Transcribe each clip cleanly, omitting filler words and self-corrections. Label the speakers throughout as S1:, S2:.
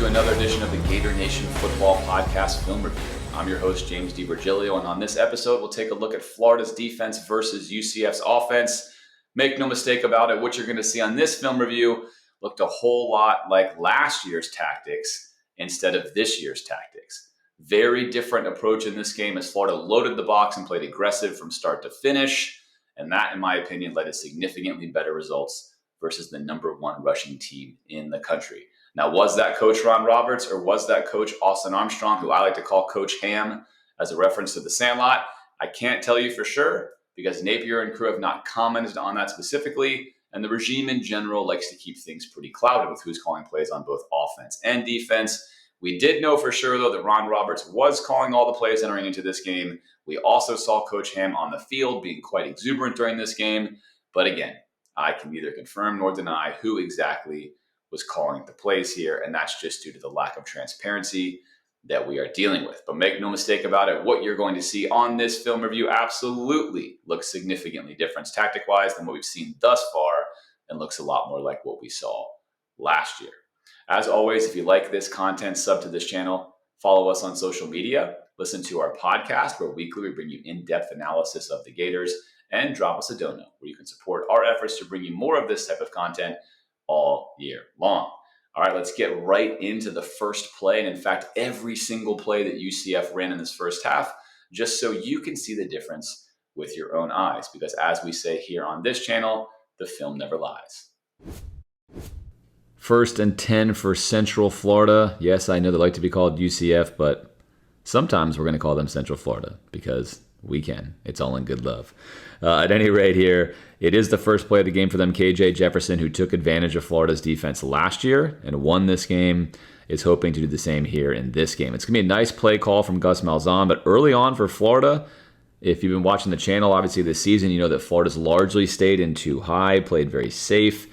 S1: another edition of the Gator Nation Football Podcast Film Review. I'm your host, James DiVirgilio, and on this episode, we'll take a look at Florida's defense versus UCF's offense. Make no mistake about it, what you're going to see on this film review looked a whole lot like last year's tactics instead of this year's tactics. Very different approach in this game as Florida loaded the box and played aggressive from start to finish, and that, in my opinion, led to significantly better results versus the number one rushing team in the country. Now, was that Coach Ron Roberts or was that Coach Austin Armstrong, who I like to call Coach Ham as a reference to the Sandlot? I can't tell you for sure because Napier and crew have not commented on that specifically, and the regime in general likes to keep things pretty clouded with who's calling plays on both offense and defense. We did know for sure, though, that Ron Roberts was calling all the plays entering into this game. We also saw Coach Ham on the field being quite exuberant during this game. But again, I can neither confirm nor deny who exactly was calling the plays here, and that's just due to the lack of transparency that we are dealing with. But make no mistake about it, what you're going to see on this film review absolutely looks significantly different tactic-wise than what we've seen thus far and looks a lot more like what we saw last year. As always, if you like this content, sub to this channel, follow us on social media, listen to our podcast where weekly we bring you in-depth analysis of the Gators, and drop us a dono where you can support our efforts to bring you more of this type of content all year long. All right, let's get right into the first play. And in fact, every single play that UCF ran in this first half, just so you can see the difference with your own eyes. Because as we say here on this channel, the film never lies.
S2: 1st and 10 for Central Florida. Yes, I know they like to be called UCF, but sometimes we're going to call them Central Florida because we can. It's all in good love. At any rate here, it is the first play of the game for them. KJ Jefferson, who took advantage of Florida's defense last year and won this game, is hoping to do the same here in this game. It's going to be a nice play call from Gus Malzahn, but early on for Florida, if you've been watching the channel, obviously this season, you know that Florida's largely stayed in too high, played very safe,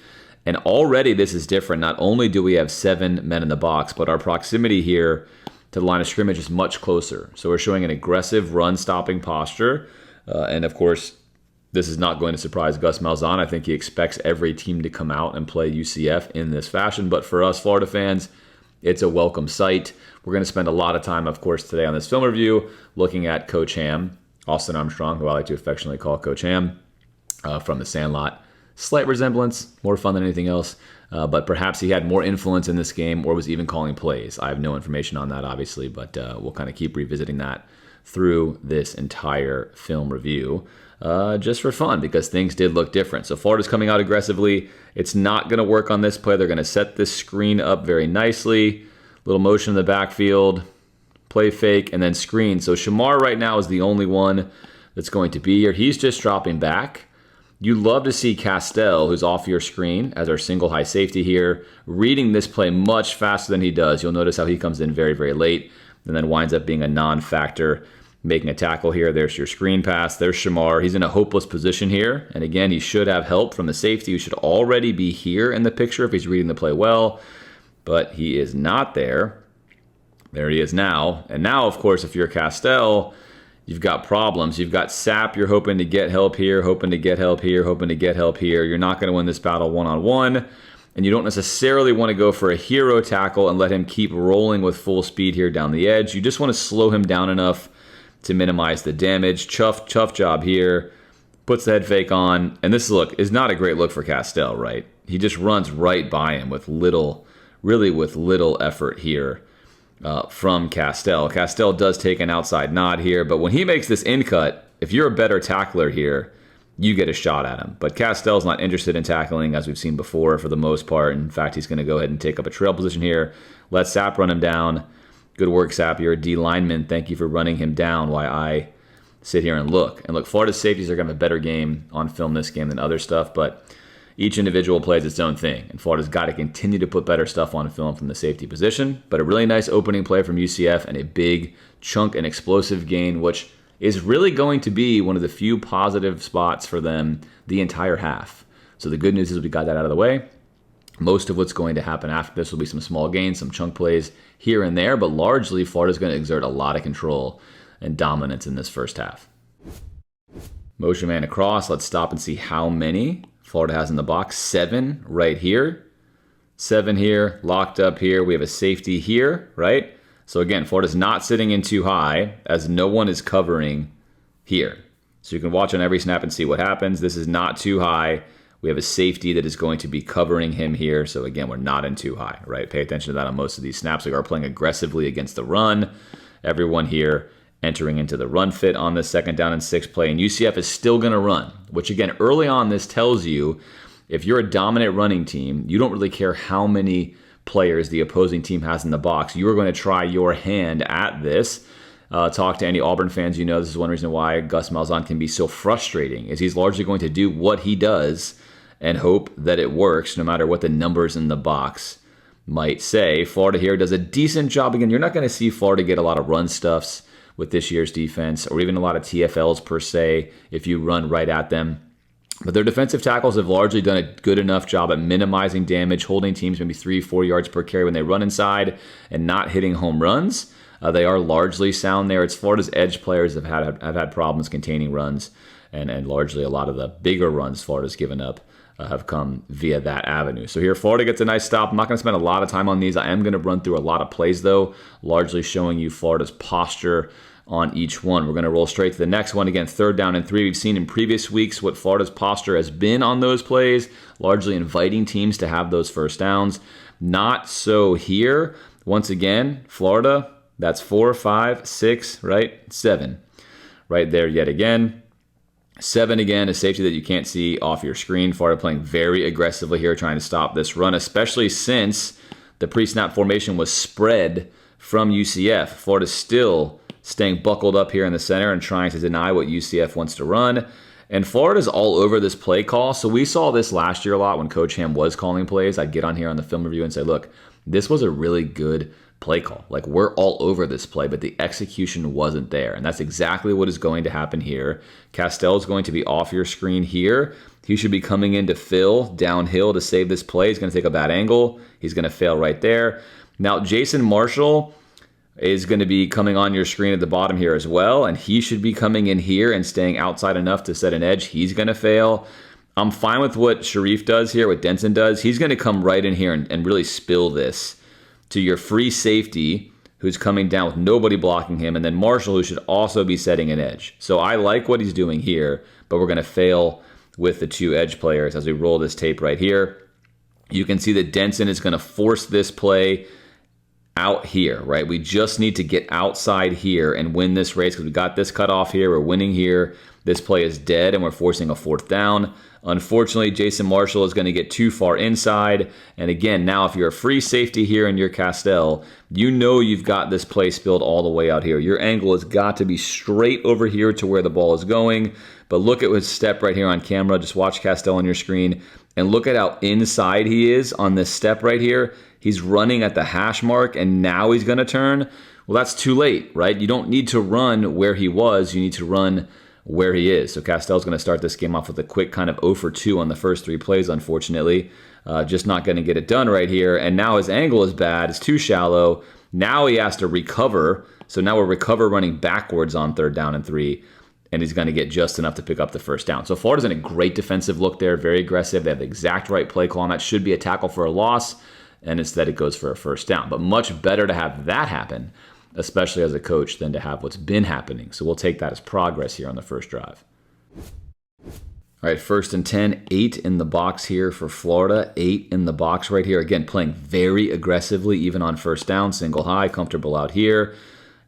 S2: and already this is different. Not only do we have 7 men in the box, but our proximity here to the line of scrimmage is much closer. So we're showing an aggressive run-stopping posture, and of course, this is not going to surprise Gus Malzahn. I think he expects every team to come out and play UCF in this fashion. But for us Florida fans, it's a welcome sight. We're going to spend a lot of time, of course, today on this film review looking at Coach Ham, Austin Armstrong, who I like to affectionately call Coach Ham, from the Sandlot. Slight resemblance, more fun than anything else. But perhaps he had more influence in this game or was even calling plays. I have no information on that, obviously, but we'll kind of keep revisiting that through this entire film review. Just for fun, because things did look different. So Florida's coming out aggressively. It's not going to work on this play. They're going to set this screen up very nicely. Little motion in the backfield, play fake, and then screen. So Shamar right now is the only one that's going to be here. He's just dropping back. You love to see Castell, who's off your screen as our single high safety here, reading this play much faster than he does. You'll notice how he comes in very, very late and then winds up being a non-factor. Making a tackle here. There's your screen pass. There's Shamar. He's in a hopeless position here. And again, he should have help from the safety who should already be here in the picture if he's reading the play well. But he is not there. There he is now. And now, of course, if you're Castell, you've got problems. You've got Sapp. You're hoping to get help here, hoping to get help here, hoping to get help here. You're not going to win this battle one-on-one. And you don't necessarily want to go for a hero tackle and let him keep rolling with full speed here down the edge. You just want to slow him down enough to minimize the damage. Chuff job here. Puts the head fake on. And this look is not a great look for Castell, right? He just runs right by him with little effort here from Castell. Castell does take an outside nod here, but when he makes this in cut, if you're a better tackler here, you get a shot at him. But Castell's not interested in tackling, as we've seen before, for the most part. In fact, he's going to go ahead and take up a trail position here. Let Sapp run him down. Good work, Sapp. You're a D lineman. Thank you for running him down while I sit here and look. And look, Florida's safeties are going to have a better game on film this game than other stuff, but each individual plays its own thing. And Florida's got to continue to put better stuff on film from the safety position. But a really nice opening play from UCF and a big chunk and explosive gain, which is really going to be one of the few positive spots for them the entire half. So the good news is we got that out of the way. Most of what's going to happen after this will be some small gains, some chunk plays here and there, but largely Florida's going to exert a lot of control and dominance in this first half. Motion man across. Let's stop and see how many Florida has in the box. 7 right here. 7 here, locked up here. We have a safety here, right? So again, Florida's not sitting in too high as no one is covering here. So you can watch on every snap and see what happens. This is not too high. We have a safety that is going to be covering him here. So again, we're not in too high, right? Pay attention to that on most of these snaps. We are playing aggressively against the run. Everyone here entering into the run fit on this 2nd down and 6 play. And UCF is still going to run, which again, early on, this tells you if you're a dominant running team, you don't really care how many players the opposing team has in the box. You are going to try your hand at this. Talk to any Auburn fans, you know this is one reason why Gus Malzahn can be so frustrating, is he's largely going to do what he does and hope that it works no matter what the numbers in the box might say. Florida here does a decent job. Again, you're not going to see Florida get a lot of run stuffs with this year's defense or even a lot of TFLs per se if you run right at them. But their defensive tackles have largely done a good enough job at minimizing damage, holding teams maybe 3-4 yards per carry when they run inside and not hitting home runs. They are largely sound there. It's Florida's edge players have had problems containing runs, and largely a lot of the bigger runs Florida's given up have come via that avenue. So here, Florida gets a nice stop. I'm not going to spend a lot of time on these. I am going to run through a lot of plays, though, largely showing you Florida's posture on each one. We're going to roll straight to the next one. Again, 3rd down and 3. We've seen in previous weeks what Florida's posture has been on those plays, largely inviting teams to have those first downs. Not so here. Once again, Florida, that's 4, 5, 6, right? 7. Right there yet again. 7 again, a safety that you can't see off your screen. Florida playing very aggressively here, trying to stop this run, especially since the pre-snap formation was spread from UCF. Florida's still staying buckled up here in the center and trying to deny what UCF wants to run. And Florida's all over this play call. So we saw this last year a lot when Coach Ham was calling plays. I'd get on here on the film review and say, look, this was a really good play call. Like, we're all over this play, but the execution wasn't there. And that's exactly what is going to happen here. Castell is going to be off your screen here. He should be coming in to fill downhill to save this play. He's going to take a bad angle. He's going to fail right there. Now, Jason Marshall is going to be coming on your screen at the bottom here as well, and he should be coming in here and staying outside enough to set an edge. He's going to fail. I'm fine with what Sharif does here, what Denson does. He's going to come right in here and really spill this to your free safety who's coming down with nobody blocking him, and then Marshall, who should also be setting an edge. So I like what he's doing here, but we're going to fail with the 2 edge players as we roll this tape right here. You can see that Denson is going to force this play out here, right? We just need to get outside here and win this race because we got this cut off here. We're winning here. This play is dead, and we're forcing a 4th down. Unfortunately, Jason Marshall is going to get too far inside. And again, now if you're a free safety here and you're Castell, you know you've got this play spilled all the way out here. Your angle has got to be straight over here to where the ball is going. But look at his step right here on camera. Just watch Castell on your screen. And look at how inside he is on this step right here. He's running at the hash mark, and now he's going to turn. Well, that's too late, right? You don't need to run where he was. You need to run where he is. So Castell's going to start this game off with a quick kind of 0 for 2 on the first 3 plays, unfortunately. Just not going to get it done right here. And now his angle is bad. It's too shallow. Now he has to recover. So now we're recover running backwards on 3rd down and 3. And he's going to get just enough to pick up the first down. So Florida's in a great defensive look there, very aggressive. They have the exact right play call, and that should be a tackle for a loss. And instead it goes for a first down. But much better to have that happen, especially as a coach, than to have what's been happening. So we'll take that as progress here on the first drive. All right, 1st and 10, 8 in the box here for Florida. 8 in the box right here. Again, playing very aggressively, even on first down, single high, comfortable out here.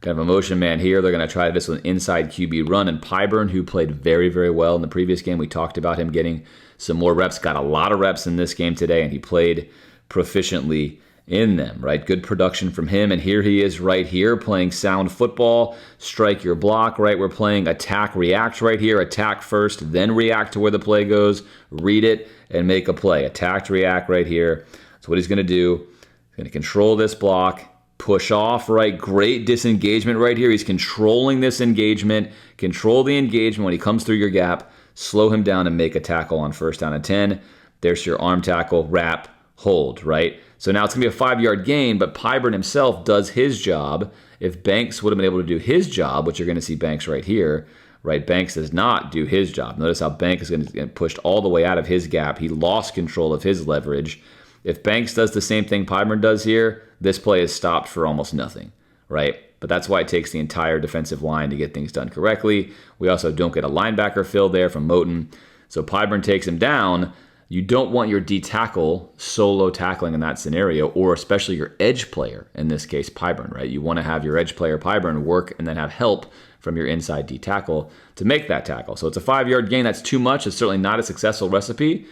S2: Kind of a motion man here. They're going to try this with an inside QB run. And Pyburn, who played very, very well in the previous game, we talked about him getting some more reps, got a lot of reps in this game today, and he played proficiently in them, right? Good production from him. And here he is right here playing sound football, strike your block, right? We're playing attack, react right here. Attack first, then react to where the play goes, read it, and make a play. Attack, react right here. So what he's going to do, he's going to control this block, push off, right? Great disengagement right here. He's controlling this engagement. Control the engagement when he comes through your gap. Slow him down and make a tackle on 1st down and 10. There's your arm tackle, wrap, hold, right? So now it's going to be a 5-yard gain, but Pyburn himself does his job. If Banks would have been able to do his job, which you're going to see Banks right here, right? Banks does not do his job. Notice how Banks is going to get pushed all the way out of his gap. He lost control of his leverage. If Banks does the same thing Piedmont does here, this play is stopped for almost nothing, right? But that's why it takes the entire defensive line to get things done correctly. We also don't get a linebacker fill there from Moten. So Piedmont takes him down. You don't want your D tackle solo tackling in that scenario, or especially your edge player, in this case, Piedmont, right? You want to have your edge player, Piedmont, work and then have help from your inside D tackle to make that tackle. So it's a 5-yard gain. That's too much. It's certainly not a successful recipe.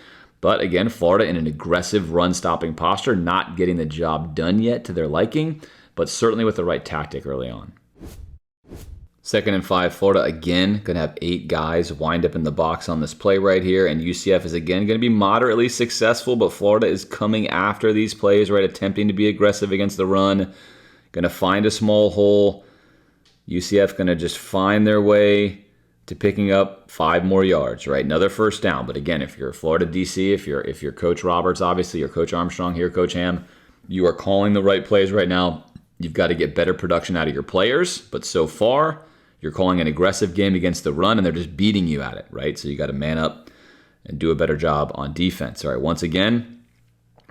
S2: But again, Florida in an aggressive run-stopping posture, not getting the job done yet to their liking, but certainly with the right tactic early on. 2nd and 5, Florida again going to have 8 guys wind up in the box on this play right here, and UCF is again going to be moderately successful, but Florida is coming after these plays, right, attempting to be aggressive against the run, going to find a small hole. UCF going to just find their way to picking up 5 more yards, right? Another first down. But again, if you're Florida DC, if you're Coach Roberts, obviously, or Coach Armstrong here, Coach Ham, you are calling the right plays right now. You've got to get better production out of your players, but so far, you're calling an aggressive game against the run, and they're just beating you at it, right? So you got to man up and do a better job on defense. All right, once again,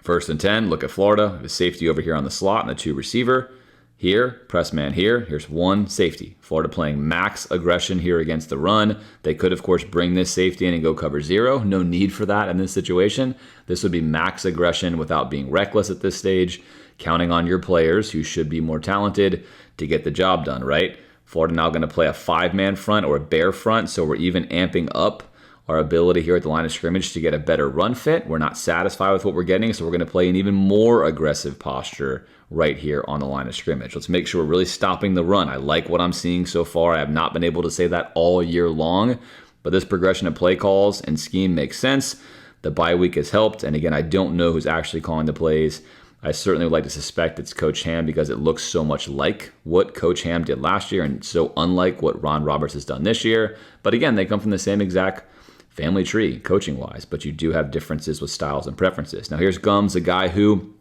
S2: 1st and 10, look at Florida. The safety over here on the slot and the 2 receiver. Here, press man here. Here's 1 safety. Florida playing max aggression here against the run. They could, of course, bring this safety in and go cover 0. No need for that in this situation. This would be max aggression without being reckless at this stage, counting on your players, who should be more talented, to get the job done, right? Florida now going to play a 5-man front or a bear front, so we're even amping up our ability here at the line of scrimmage to get a better run fit. We're not satisfied with what we're getting, so we're going to play an even more aggressive posture right here on the line of scrimmage. Let's make sure we're really stopping the run. I like what I'm seeing so far. I have not been able to say that all year long, but this progression of play calls and scheme makes sense. The bye week has helped, and again, I don't know who's actually calling the plays. I certainly would like to suspect it's Coach Ham, because it looks so much like what Coach Ham did last year and so unlike what Ron Roberts has done this year. But again, they come from the same exact family tree, coaching-wise, but you do have differences with styles and preferences. Now here's Gums, a guy who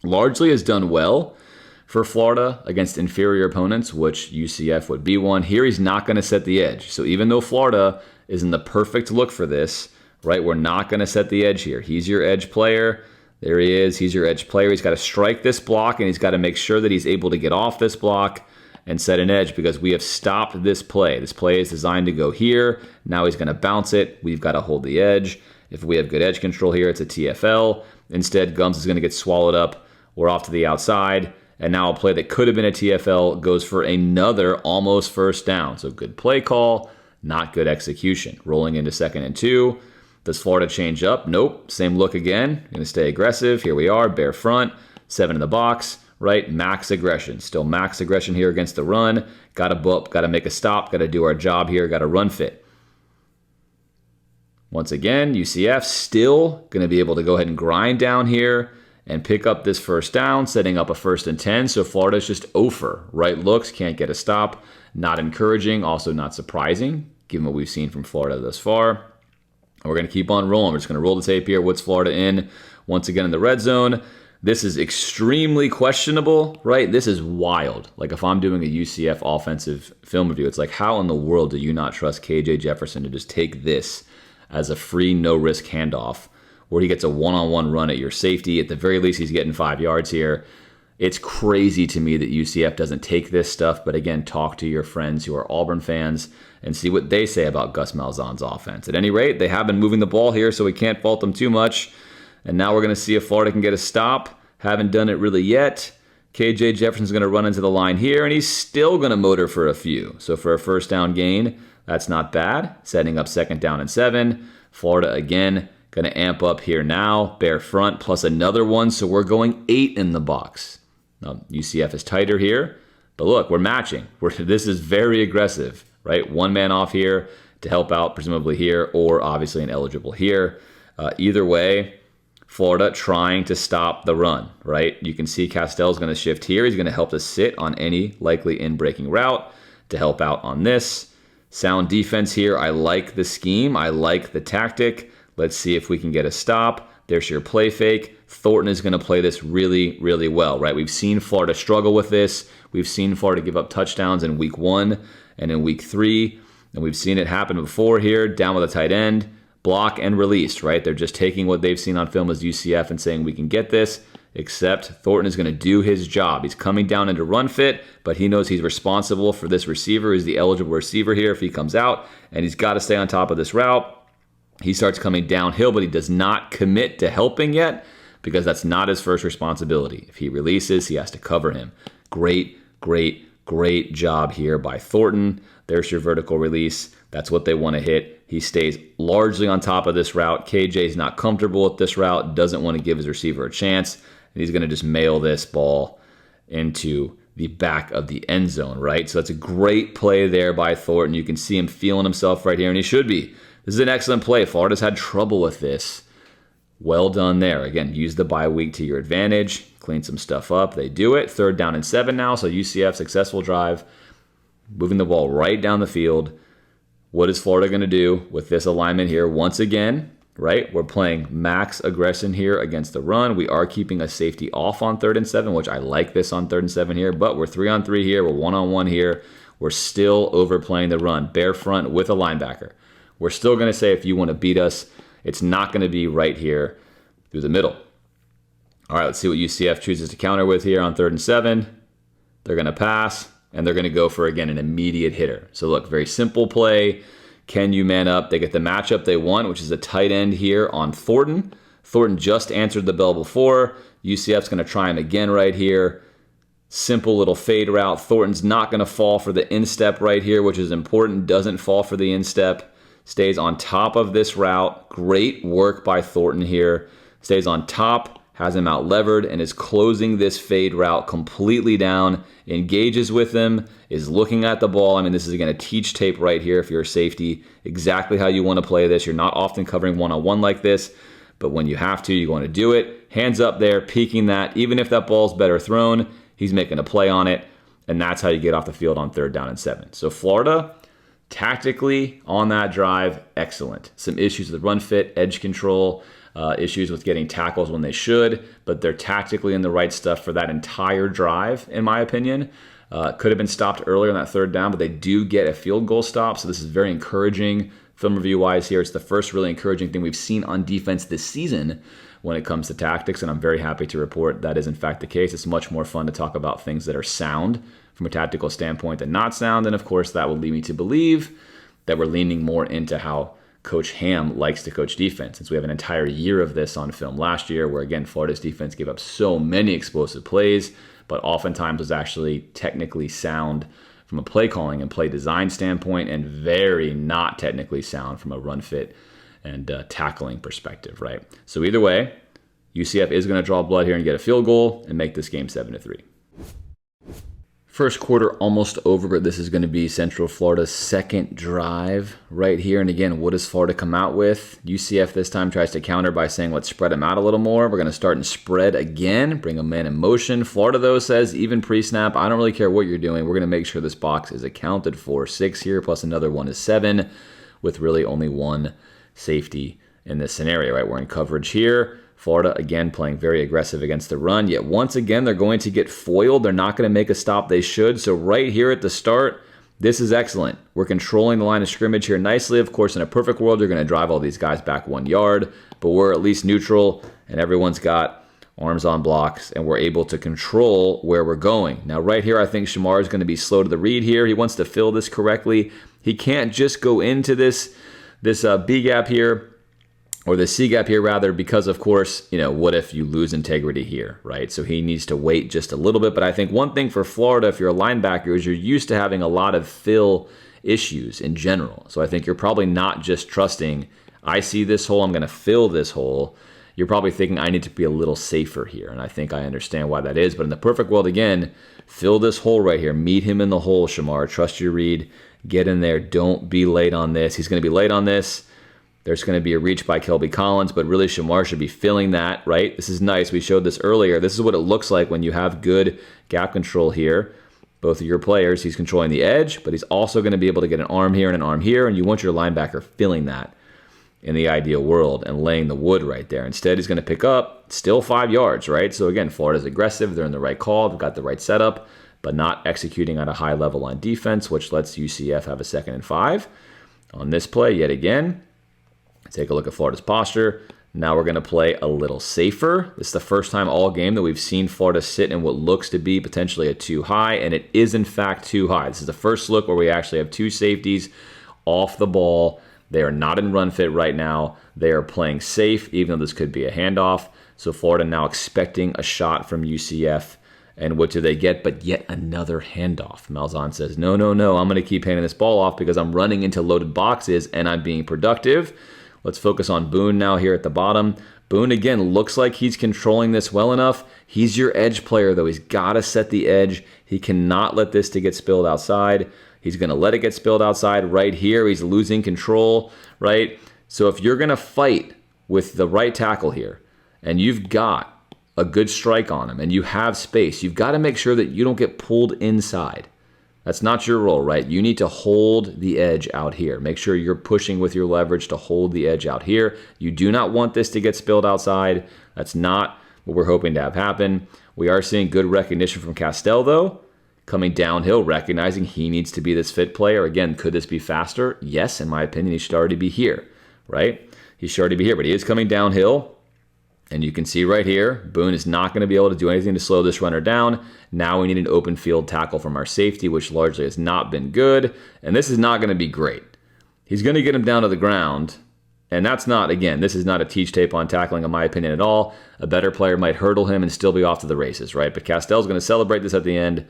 S2: largely has done well for Florida against inferior opponents, which UCF would be one. Here he's not going to set the edge. So even though Florida is in the perfect look for this, right, we're not going to set the edge here. He's your edge player. There he is. He's your edge player. He's got to strike this block, and he's got to make sure that he's able to get off this block and set an edge, because we have stopped this play. This play is designed to go here. Now he's going to bounce it. We've got to hold the edge. If we have good edge control here, it's a TFL. Instead, Gums is going to get swallowed up. We're off to the outside. And now a play that could have been a TFL goes for another almost first down. So good play call, not good execution. Rolling into 2nd and 2. Does Florida change up? Nope. Same look again. Going to stay aggressive. Here we are, bare front, 7 in the box, right? Max aggression. Still max aggression here against the run. Got to boop, got to make a stop, got to do our job here, got to run fit. Once again, UCF still going to be able to go ahead and grind down here and pick up this first down, setting up a 1st and 10. So Florida's just over. Right looks, can't get a stop. Not encouraging, also not surprising, given what we've seen from Florida thus far. We're going to keep on rolling. We're just going to roll the tape here. What's Florida in? Once again in the red zone. This is extremely questionable, right? This is wild. Like if I'm doing a UCF offensive film review, it's like, how in the world do you not trust KJ Jefferson to just take this as a free, no-risk handoff where he gets a one-on-one run at your safety? At the very least, he's getting 5 yards here. It's crazy to me that UCF doesn't take this stuff, but again, talk to your friends who are Auburn fans and see what they say about Gus Malzahn's offense. At any rate, they have been moving the ball here, so we can't fault them too much. And now we're going to see if Florida can get a stop. Haven't done it really yet. KJ Jefferson's going to run into the line here, and he's still going to motor for a few. So for a first down gain, that's not bad. Setting up 2nd down and 7. Florida again going to amp up here now. Bare front plus another one, so we're going 8 in the box. Now, UCF is tighter here, but look, we're matching. This is very aggressive, right? 1 man off here to help out, presumably here, or obviously ineligible here. Either way, Florida trying to stop the run, right? You can see Castell's going to shift here. He's going to help us sit on any likely in-breaking route to help out on this. Sound defense here. I like the scheme. I like the tactic. Let's see if we can get a stop. There's your play fake. Thornton is going to play this really, really well, right? We've seen Florida struggle with this. We've seen Florida give up touchdowns in week 1 and in week 3. And we've seen it happen before here, down with a tight end. block and release, right? They're just taking what they've seen on film as UCF and saying, we can get this, except Thornton is going to do his job. He's coming down into run fit, but he knows he's responsible for this receiver. He's the eligible receiver here if he comes out, and he's got to stay on top of this route. He starts coming downhill, but he does not commit to helping yet because that's not his first responsibility. If he releases, he has to cover him. Great job here by Thornton. There's your vertical release. That's what they want to hit. He stays largely on top of this route. KJ's not comfortable with this route, doesn't want to give his receiver a chance, and he's going to just mail this ball into the back of the end zone, right? So that's a great play there by Thornton. You can see him feeling himself right here, and he should be. This is an excellent play. Florida's had trouble with this. Well done there. Again, use the bye week to your advantage. Clean some stuff up. They do it. 3rd down and 7 now, so UCF successful drive. Moving the ball right down the field. What is Florida going to do with this alignment here? Once again, right, we're playing max aggression here against the run. We are keeping a safety off on 3rd and 7, which I like this on 3rd and 7 here, but we're 3-on-3 here. We're 1-on-1 here. We're still overplaying the run. Bare front with a linebacker. We're still going to say if you want to beat us, it's not going to be right here through the middle. All right, let's see what UCF chooses to counter with here on 3rd and 7. They're going to pass, and they're going to go for, again, an immediate hitter. So look, very simple play. Can you man up? They get the matchup they want, which is a tight end here on Thornton. Thornton just answered the bell before. UCF's going to try him again right here. Simple little fade route. Thornton's not going to fall for the instep right here, which is important. Doesn't fall for the instep. Stays on top of this route. Great work by Thornton here. Stays on top, has him out levered, and is closing this fade route completely down. Engages with him, is looking at the ball. I mean, this is going to teach tape right here if you're a safety. Exactly how you want to play this. You're not often covering one-on-one like this, but when you have to, you want to do it. Hands up there, peeking that. Even if that ball's better thrown, he's making a play on it, and that's how you get off the field on 3rd down and 7. So Florida, tactically on that drive, excellent. Some issues with run fit, edge control, issues with getting tackles when they should, but they're tactically in the right stuff for that entire drive, in my opinion. Could have been stopped earlier on that 3rd down, but they do get a field goal stop, so this is very encouraging film review-wise here. It's the first really encouraging thing we've seen on defense this season when it comes to tactics, and I'm very happy to report that is in fact the case. It's much more fun to talk about things that are sound from a tactical standpoint than not sound, and of course that will lead me to believe that we're leaning more into how Coach Ham likes to coach defense, since we have an entire year of this on film last year where, again, Florida's defense gave up so many explosive plays, but oftentimes was actually technically sound from a play calling and play design standpoint, and very not technically sound from a run fit and tackling perspective, right? So either way, UCF is going to draw blood here and get a field goal and make this game 7-3. First quarter almost over, but this is going to be Central Florida's second drive right here. And again, what does Florida come out with? UCF this time tries to counter by saying, let's spread them out a little more. We're going to start and spread again, bring a man in motion. Florida, though, says even pre-snap, I don't really care what you're doing. We're going to make sure this box is accounted for. 6 here, plus another one is 7, with really only one safety in this scenario, right? We're in coverage here. Florida, again, playing very aggressive against the run, yet once again, they're going to get foiled. They're not going to make a stop they should. So right here at the start, this is excellent. We're controlling the line of scrimmage here nicely. Of course, in a perfect world, you're going to drive all these guys back 1 yard, but we're at least neutral, and everyone's got arms on blocks, and we're able to control where we're going. Now, right here, I think Shamar is going to be slow to the read here. He wants to fill this correctly. He can't just go into this B gap here, or the C gap here rather, because of course, what if you lose integrity here, right? So he needs to wait just a little bit. But I think one thing for Florida, if you're a linebacker, is you're used to having a lot of fill issues in general. So I think you're probably not just trusting, I see this hole, I'm going to fill this hole. You're probably thinking, I need to be a little safer here. And I think I understand why that is. But in the perfect world, again, fill this hole right here. Meet him in the hole, Shamar. Trust your read. Get in there. Don't be late on this. He's going to be late on this. There's going to be a reach by Kelby Collins, but really Shamar should be filling that, right? This is nice. We showed this earlier. This is what it looks like when you have good gap control here. Both of your players, he's controlling the edge, but he's also going to be able to get an arm here and an arm here, and you want your linebacker filling that in the ideal world and laying the wood right there. Instead, he's going to pick up still 5 yards, right? So again, Florida's aggressive. They're in the right call. They've got the right setup, but not executing at a high level on defense, which lets UCF have a 2nd and 5 on this play yet again. Take a look at Florida's posture. Now we're going to play a little safer. This is the first time all game that we've seen Florida sit in what looks to be potentially a too high, and it is in fact too high. This is the first look where we actually have two safeties off the ball. They are not in run fit right now. They are playing safe, even though this could be a handoff. So Florida now expecting a shot from UCF. And what do they get but yet another handoff? Malzahn says, no, I'm going to keep handing this ball off because I'm running into loaded boxes and I'm being productive. Let's focus on Boone now here at the bottom. Boone, again, looks like he's controlling this well enough. He's your edge player, though. He's got to set the edge. He cannot let this to get spilled outside. He's going to let it get spilled outside right here. He's losing control, right? So if you're going to fight with the right tackle here and you've got a good strike on him and you have space, you've got to make sure that you don't get pulled inside. That's not your role, right? You need to hold the edge out here. Make sure you're pushing with your leverage to hold the edge out here. You do not want this to get spilled outside. That's not what we're hoping to have happen. We are seeing good recognition from Castell, though, coming downhill, recognizing he needs to be this fit player. Again, could this be faster? Yes, in my opinion, he should already be here, right? He should already be here, but he is coming downhill. And you can see right here, Boone is not going to be able to do anything to slow this runner down. Now we need an open field tackle from our safety, which largely has not been good. And this is not going to be great. He's going to get him down to the ground. And that's not, again, this is not a teach tape on tackling, in my opinion, at all. A better player might hurdle him and still be off to the races, right? But Castell's going to celebrate this at the end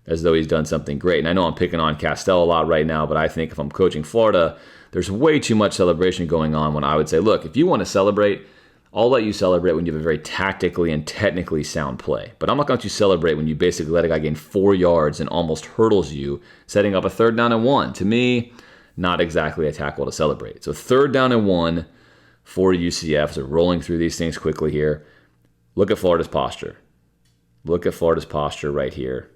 S2: as though he's done something great. And I know I'm picking on Castell a lot right now, but I think if I'm coaching Florida, there's way too much celebration going on when I would say, look, if you want to celebrate, I'll let you celebrate when you have a very tactically and technically sound play. But I'm not going to let you celebrate when you basically let a guy gain 4 yards and almost hurdles you, setting up a 3rd down and 1. To me, not exactly a tackle to celebrate. So 3rd down and 1 for UCF. So rolling through these things quickly here. Look at Florida's posture. Look at Florida's posture right here.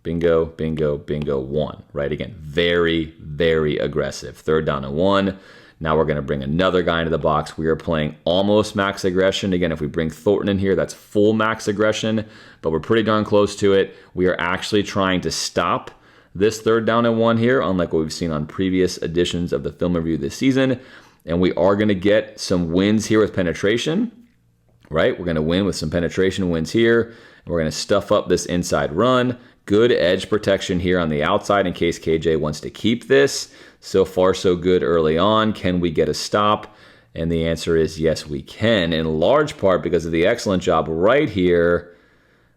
S2: Bingo, bingo, bingo, 1. Right, again, very, very aggressive. 3rd down and 1. Now we're going to bring another guy into the box. We are playing almost max aggression. Again, if we bring Thornton in here, that's full max aggression, but we're pretty darn close to it. We are actually trying to stop this 3rd down and 1 here, unlike what we've seen on previous editions of the film review this season. And we are going to get some wins here with penetration, right? We're going to win with some penetration wins here. And we're going to stuff up this inside run. Good edge protection here on the outside in case KJ wants to keep this. So far, so good early on. Can we get a stop? And the answer is yes, we can, in large part because of the excellent job right here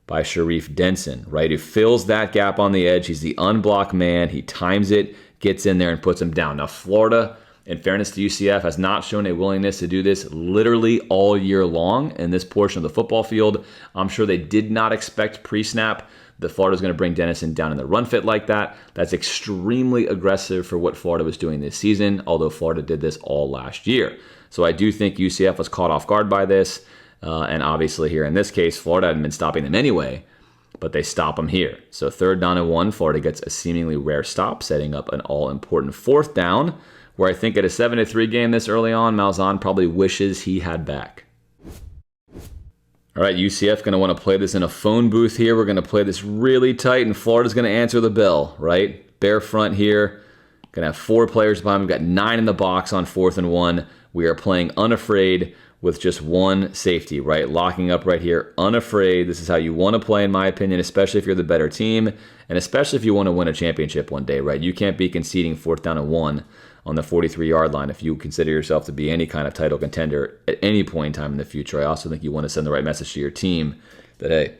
S2: by Sharif Denson, right? Who fills that gap on the edge. He's the unblocked man. He times it, gets in there, and puts him down. Now, Florida, in fairness to UCF, has not shown a willingness to do this literally all year long in this portion of the football field. I'm sure they did not expect pre-snap that Florida's going to bring Dennison down in the run fit like that. That's extremely aggressive for what Florida was doing this season, although Florida did this all last year. So I do think UCF was caught off guard by this. And obviously here in this case, Florida hadn't been stopping them anyway, but they stop them here. So 3rd down and 1, Florida gets a seemingly rare stop, setting up an all-important 4th down, where I think at a 7-3 game this early on, Malzahn probably wishes he had back. All right, UCF going to want to play this in a phone booth here. We're going to play this really tight, and Florida's going to answer the bell, right? Bare front here. Going to have 4 players behind. We've got 9 in the box on 4th and 1. We are playing unafraid with just 1 safety, right? Locking up right here, unafraid. This is how you want to play, in my opinion, especially if you're the better team, and especially if you want to win a championship one day, right? You can't be conceding 4th down and 1 on the 43-yard line if you consider yourself to be any kind of title contender at any point in time in the future. I also think you want to send the right message to your team that, hey,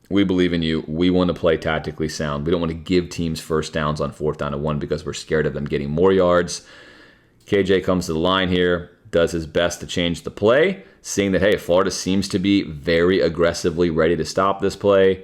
S2: we believe in you. We want to play tactically sound. We don't want to give teams 1st downs on 4th down and 1 because we're scared of them getting more yards. KJ comes to the line here, does his best to change the play, seeing that, hey, Florida seems to be very aggressively ready to stop this play.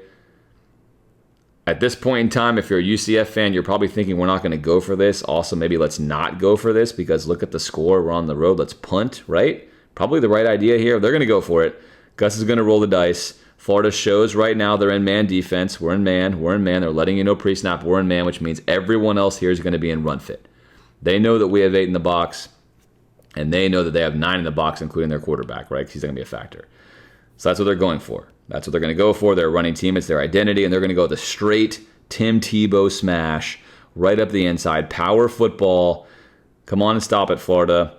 S2: At this point in time, if you're a UCF fan, you're probably thinking we're not going to go for this. Also, maybe let's not go for this because look at the score. We're on the road. Let's punt, right? Probably the right idea here. They're going to go for it. Gus is going to roll the dice. Florida shows right now they're in man defense. We're in man. We're in man. They're letting you know pre-snap. We're in man, which means everyone else here is going to be in run fit. They know that we have 8 in the box, and they know that they have 9 in the box, including their quarterback, right? Because he's going to be a factor. So that's what they're going for. That's what they're going to go for. They're a running team. It's their identity, and they're going to go with a straight Tim Tebow smash right up the inside. Power football. Come on and stop it, Florida.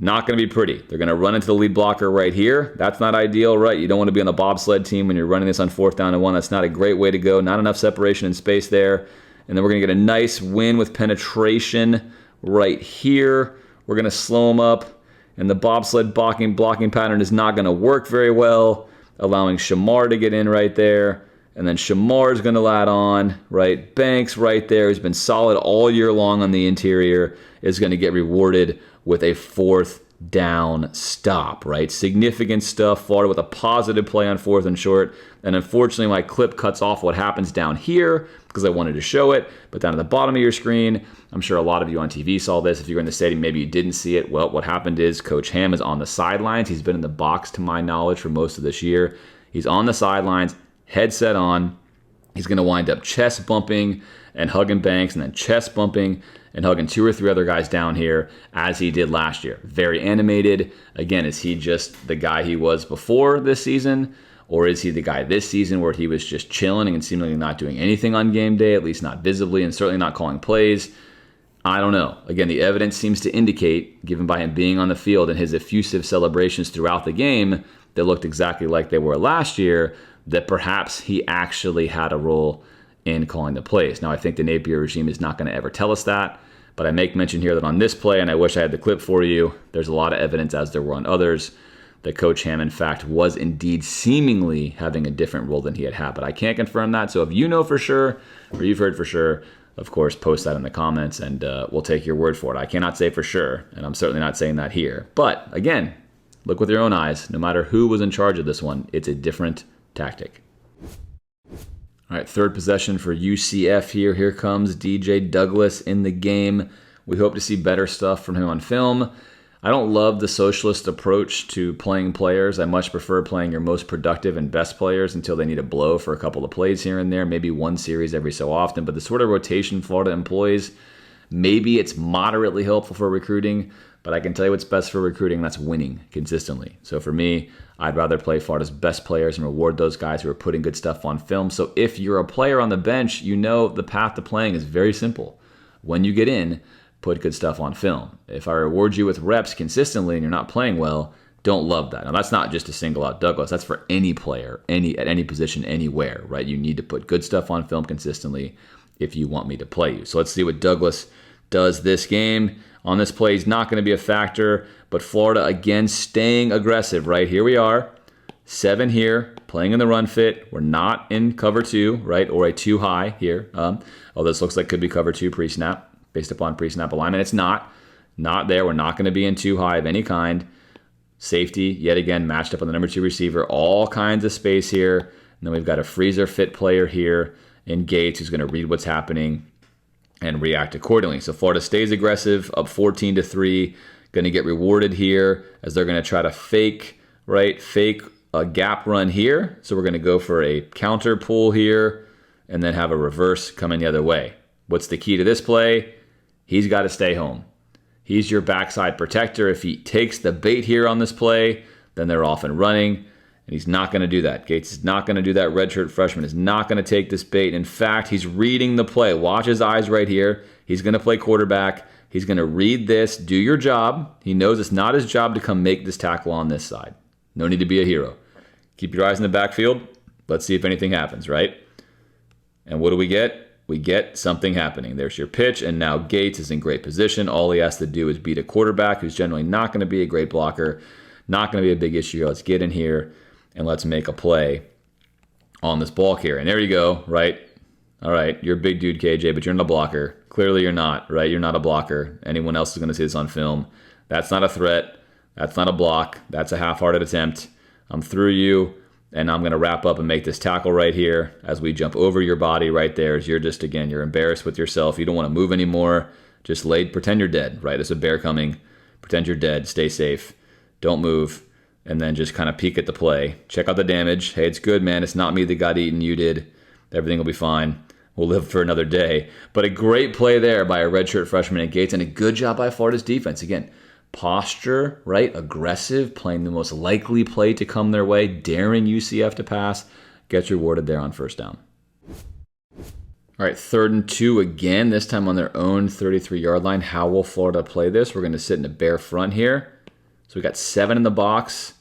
S2: Not going to be pretty. They're going to run into the lead blocker right here. That's not ideal, right? You don't want to be on the bobsled team when you're running this on 4th down and 1. That's not a great way to go. Not enough separation and space there. And then we're going to get a nice win with penetration right here. We're going to slow them up. And the bobsled blocking pattern is not going to work very well, allowing Shamar to get in right there. And then Shamar's going to lat on, right? Banks right there, who's been solid all year long on the interior, is going to get rewarded with a 4th down stop, right? Significant stuff. Florida with a positive play on 4th and short. And unfortunately, my clip cuts off what happens down here because I wanted to show it. But down at the bottom of your screen, I'm sure a lot of you on TV saw this. If you were in the stadium, maybe you didn't see it. Well, what happened is Coach Ham is on the sidelines. He's been in the box, to my knowledge, for most of this year. He's on the sidelines, headset on. He's going to wind up chest bumping and hugging Banks, and then chest bumping and hugging 2 or 3 other guys down here, as he did last year. Very animated. Again, is he just the guy he was before this season? Or is he the guy this season where he was just chilling and seemingly not doing anything on game day, at least not visibly, and certainly not calling plays? I don't know. Again, the evidence seems to indicate, given by him being on the field and his effusive celebrations throughout the game that looked exactly like they were last year, that perhaps he actually had a role in calling the plays. Now, I think the Napier regime is not going to ever tell us that, but I make mention here that on this play, and I wish I had the clip for you, there's a lot of evidence, as there were on others, that Coach Ham, in fact, was indeed seemingly having a different role than he had. But I can't confirm that. So if you know for sure, or you've heard for sure, of course, post that in the comments, and we'll take your word for it. I cannot say for sure, and I'm certainly not saying that here. But again, look with your own eyes. No matter who was in charge of this one, it's a different tactic. All right, 3rd possession for UCF here. Here comes DJ Douglas in the game. We hope to see better stuff from him on film. I don't love the socialist approach to playing players. I much prefer playing your most productive and best players until they need a blow for a couple of plays here and there, maybe one series every so often. But the sort of rotation Florida employs, maybe it's moderately helpful for recruiting, but I can tell you what's best for recruiting, and that's winning consistently. So for me, I'd rather play Florida's best players and reward those guys who are putting good stuff on film. So if you're a player on the bench, you know the path to playing is very simple. When you get in, put good stuff on film. If I reward you with reps consistently and you're not playing well, don't love that. Now, that's not just to single out Douglas. That's for any player, at any position, anywhere, right? You need to put good stuff on film consistently if you want me to play you. So let's see what Douglas does this game. On this play, he's not going to be a factor, but Florida, again, staying aggressive, right? Here we are, 7 here, playing in the run fit. We're not in cover 2, right, or a 2 high here. Although this looks like could be cover 2 pre-snap. Based upon pre-snap alignment. It's not there. We're not going to be in 2 high of any kind. Safety, yet again, matched up on the number 2 receiver. All kinds of space here. And then we've got a freezer fit player here in Gates who's going to read what's happening and react accordingly. So Florida stays aggressive, up 14-3. Going to get rewarded here as they're going to try to fake a gap run here. So we're going to go for a counter pull here and then have a reverse coming the other way. What's the key to this play? He's got to stay home. He's your backside protector. If he takes the bait here on this play, then they're off and running, and he's not going to do that. Gates is not going to do that. Redshirt freshman is not going to take this bait. In fact, he's reading the play. Watch his eyes right here. He's going to play quarterback. He's going to read this, do your job. He knows it's not his job to come make this tackle on this side. No need to be a hero. Keep your eyes in the backfield. Let's see if anything happens, right? And what do we get? We get something happening. There's your pitch, and now Gates is in great position. All he has to do is beat a quarterback who's generally not going to be a great blocker, not going to be a big issue here. Let's get in here, and let's make a play on this ball carrier. And there you go, right? All right, you're a big dude, KJ, but you're not a blocker. Clearly you're not, right? You're not a blocker. Anyone else is going to see this on film. That's not a threat. That's not a block. That's a half-hearted attempt. I'm through you. And I'm going to wrap up and make this tackle right here as we jump over your body right there. As you're just, again, you're embarrassed with yourself. You don't want to move anymore. Just pretend you're dead, right? There's a bear coming. Pretend you're dead. Stay safe. Don't move. And then just kind of peek at the play. Check out the damage. Hey, it's good, man. It's not me that got eaten. You did. Everything will be fine. We'll live for another day. But a great play there by a redshirt freshman at Gates, and a good job by Florida's defense. Again, posture, right? Aggressive, playing the most likely play to come their way, daring UCF to pass, gets rewarded there on 1st down. All right, 3rd and 2 again, this time on their own 33-yard line. How will Florida play this? We're going to sit in a bare front here. So we got 7 in the box.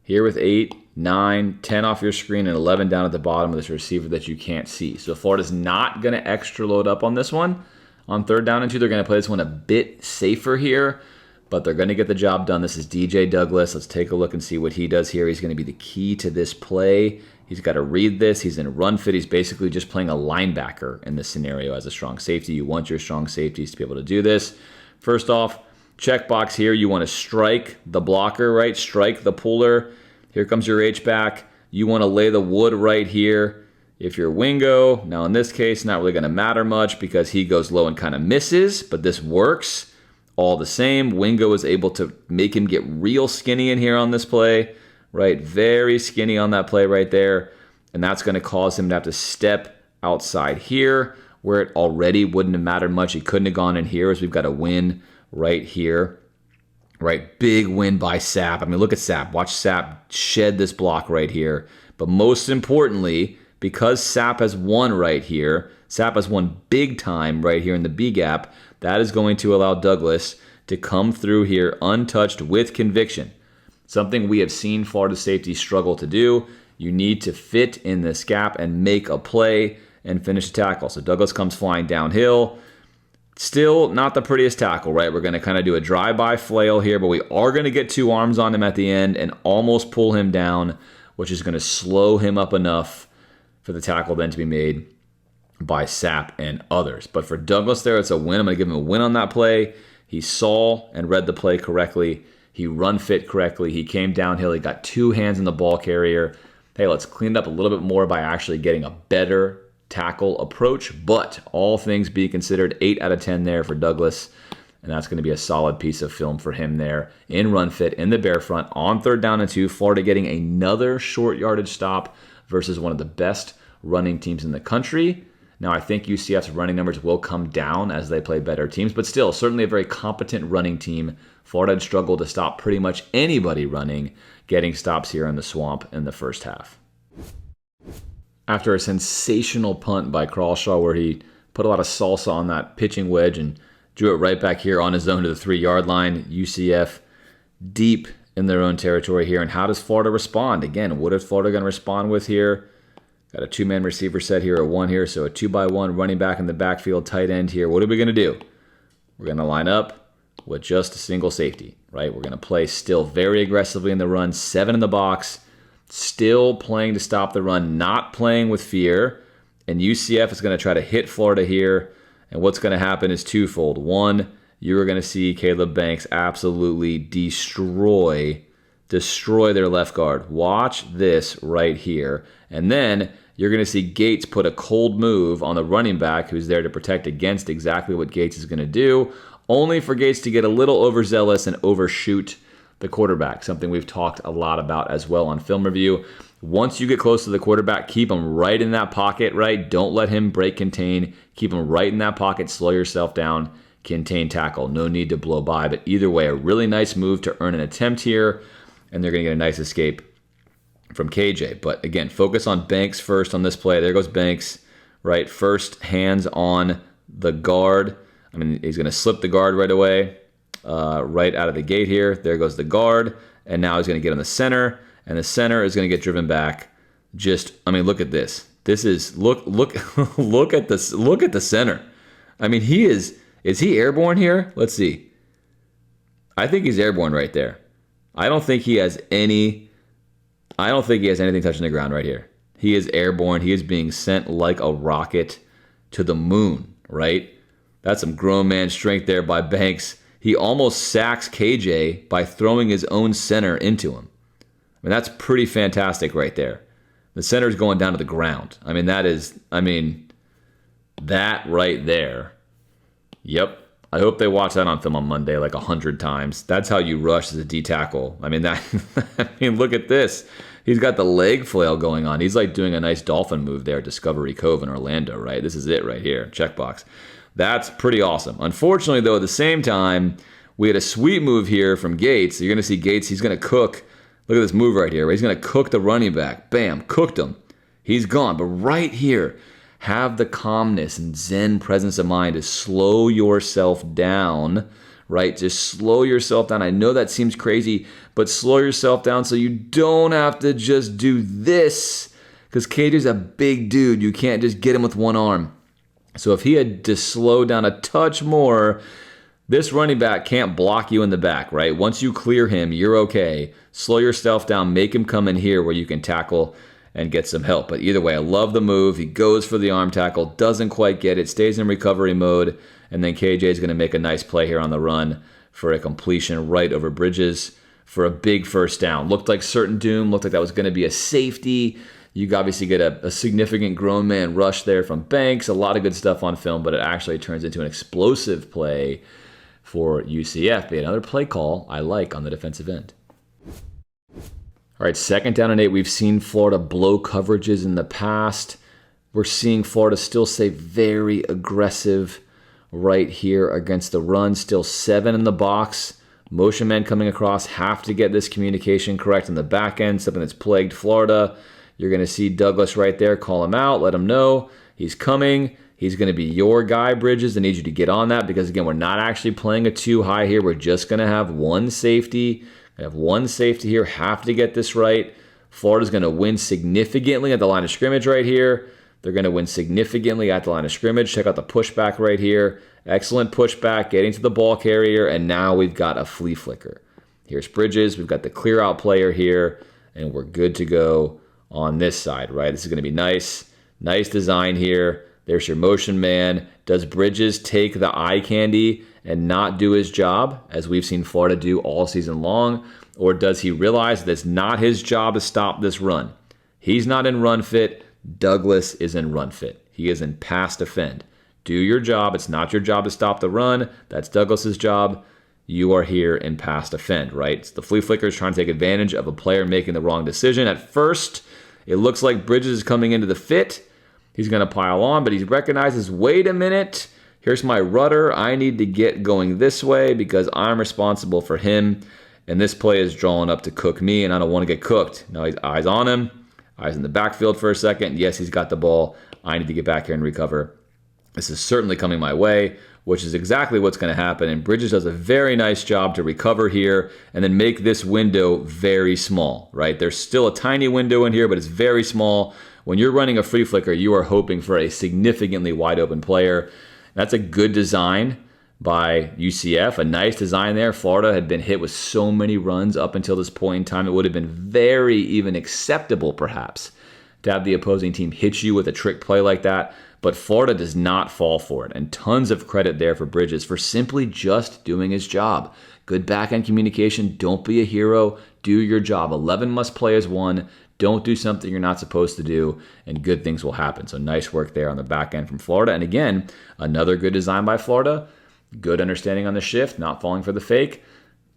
S2: Here with 8, 9, 10 off your screen, and 11 down at the bottom of this receiver that you can't see. So Florida's not going to extra load up on this one. On 3rd down and 2, they're going to play this one a bit safer here, but they're going to get the job done. This is DJ Douglas. Let's take a look and see what he does here. He's going to be the key to this play. He's got to read this. He's in run fit. He's basically just playing a linebacker in this scenario as a strong safety. You want your strong safeties to be able to do this. First off, checkbox here. You want to strike the blocker, right? Strike the puller. Here comes your H-back. You want to lay the wood right here. If you're Wingo, now in this case, not really going to matter much because he goes low and kind of misses, but this works all the same. Wingo is able to make him get real skinny in here on this play, right? Very skinny on that play right there, and that's going to cause him to have to step outside here where it already wouldn't have mattered much. He couldn't have gone in here as we've got a win right here. Right, big win by Sapp. I mean, look at Sapp. Watch Sapp shed this block right here. But most importantly, because Sapp has won right here, Sapp has won big time right here in the B gap, that is going to allow Douglas to come through here untouched with conviction. Something we have seen Florida safety struggle to do. You need to fit in this gap and make a play and finish a tackle. So Douglas comes flying downhill. Still not the prettiest tackle, right? We're going to kind of do a drive-by flail here, but we are going to get 2 arms on him at the end and almost pull him down, which is going to slow him up enough for the tackle then to be made by Sapp and others. But for Douglas there, it's a win. I'm going to give him a win on that play. He saw and read the play correctly. He run fit correctly. He came downhill. He got 2 hands in the ball carrier. Hey, let's clean it up a little bit more by actually getting a better tackle approach, but all things being considered, 8 out of 10 there for Douglas, and that's going to be a solid piece of film for him there in run fit in the bear front on 3rd down and 2. Florida getting another short yardage stop versus one of the best running teams in the country. Now, I think UCF's running numbers will come down as they play better teams, but still, certainly a very competent running team. Florida had struggled to stop pretty much anybody running, getting stops here in the swamp in the first half. After a sensational punt by Crawshaw where he put a lot of salsa on that pitching wedge and drew it right back here on his own to the 3-yard line. UCF deep in their own territory here. And how does Florida respond? Again, what is Florida going to respond with here? Got a 2-man receiver set here, a 1 here, so a 2-by-1 running back in the backfield, tight end here. What are we going to do? We're going to line up with just a single safety, right? We're going to play still very aggressively in the run, 7 in the box. Still playing to stop the run, not playing with fear. And UCF is going to try to hit Florida here. And what's going to happen is twofold. One, you're going to see Caleb Banks absolutely destroy their left guard. Watch this right here. And then you're going to see Gates put a cold move on the running back who's there to protect against exactly what Gates is going to do, only for Gates to get a little overzealous and overshoot the quarterback, something we've talked a lot about as well on Film Review. Once you get close to the quarterback, keep him right in that pocket, right? Don't let him break contain. Keep him right in that pocket. Slow yourself down. Contain tackle. No need to blow by. But either way, a really nice move to earn an attempt here, and they're going to get a nice escape from KJ. But again, focus on Banks first on this play. There goes Banks, right? First hands on the guard. I mean, he's going to slip the guard right away. Right out of the gate here. There goes the guard, and now he's going to get on the center, and the center is going to get driven back. Look at this. This is look at this. Look at the center. I mean, is he airborne here? Let's see. I think he's airborne right there. I don't think he has anything touching the ground right here. He is airborne. He is being sent like a rocket to the moon, right? That's some grown man strength there by Banks. He almost sacks KJ by throwing his own center into him. I mean, that's pretty fantastic right there. The center's going down to the ground. That right there. Yep. I hope they watch that on film on Monday like 100 times. That's how you rush as a D tackle. Look at this. He's got the leg flail going on. He's like doing a nice dolphin move there at Discovery Cove in Orlando, right? This is it right here. Checkbox. That's pretty awesome. Unfortunately, though, at the same time, we had a sweet move here from Gates. You're going to see Gates. He's going to cook. Look at this move right here. Right? He's going to cook the running back. Bam. Cooked him. He's gone. But right here, have the calmness and zen presence of mind to slow yourself down, right? Just slow yourself down. I know that seems crazy, but slow yourself down so you don't have to just do this, because KJ's a big dude. You can't just get him with one arm. So if he had to slow down a touch more, this running back can't block you in the back, right? Once you clear him, you're okay. Slow yourself down, make him come in here where you can tackle and get some help. But either way, I love the move. He goes for the arm tackle, doesn't quite get it, stays in recovery mode, and then KJ is going to make a nice play here on the run for a completion right over Bridges for a big first down. Looked like certain doom, looked like that was going to be a safety. You obviously get a significant grown man rush there from Banks. A lot of good stuff on film, but it actually turns into an explosive play for UCF. But another play call I like on the defensive end. All right, 2nd down and 8. We've seen Florida blow coverages in the past. We're seeing Florida still stay very aggressive right here against the run. Still 7 in the box. Motion men coming across have to get this communication correct in the back end, something that's plagued Florida. You're going to see Douglas right there. Call him out. Let him know he's coming. He's going to be your guy, Bridges. I need you to get on that because, again, we're not actually playing a 2 high here. We're just going to have one safety. We have one safety here. Have to get this right. Florida's going to win significantly at the line of scrimmage right here. They're going to win significantly at the line of scrimmage. Check out the pushback right here. Excellent pushback, getting to the ball carrier, and now we've got a flea flicker. Here's Bridges. We've got the clear out player here, and we're good to go on this side, right? This is going to be nice. Nice design here. There's your motion man. Does Bridges take the eye candy and not do his job, as we've seen Florida do all season long? Or does he realize that it's not his job to stop this run? He's not in run fit. Douglas is in run fit. He is in pass defend. Do your job. It's not your job to stop the run. That's Douglas's job. You are here in pass defend, right? It's the flea flickers trying to take advantage of a player making the wrong decision. At first, it looks like Bridges is coming into the fit. He's going to pile on, but he recognizes, wait a minute, here's my rudder. I need to get going this way because I'm responsible for him. And this play is drawn up to cook me, and I don't want to get cooked. Now he's eyes on him, eyes in the backfield for a second. Yes, he's got the ball. I need to get back here and recover. This is certainly coming my way, which is exactly what's going to happen. And Bridges does a very nice job to recover here and then make this window very small, right? There's still a tiny window in here, but it's very small. When you're running a free flicker, you are hoping for a significantly wide open player. That's a good design by UCF, a nice design there. Florida had been hit with so many runs up until this point in time. It would have been very even acceptable, perhaps, to have the opposing team hit you with a trick play like that. But Florida does not fall for it. And tons of credit there for Bridges for simply just doing his job. Good back-end communication. Don't be a hero. Do your job. 11 must play as one. Don't do something you're not supposed to do, and good things will happen. So nice work there on the back end from Florida. And again, another good design by Florida. Good understanding on the shift, not falling for the fake.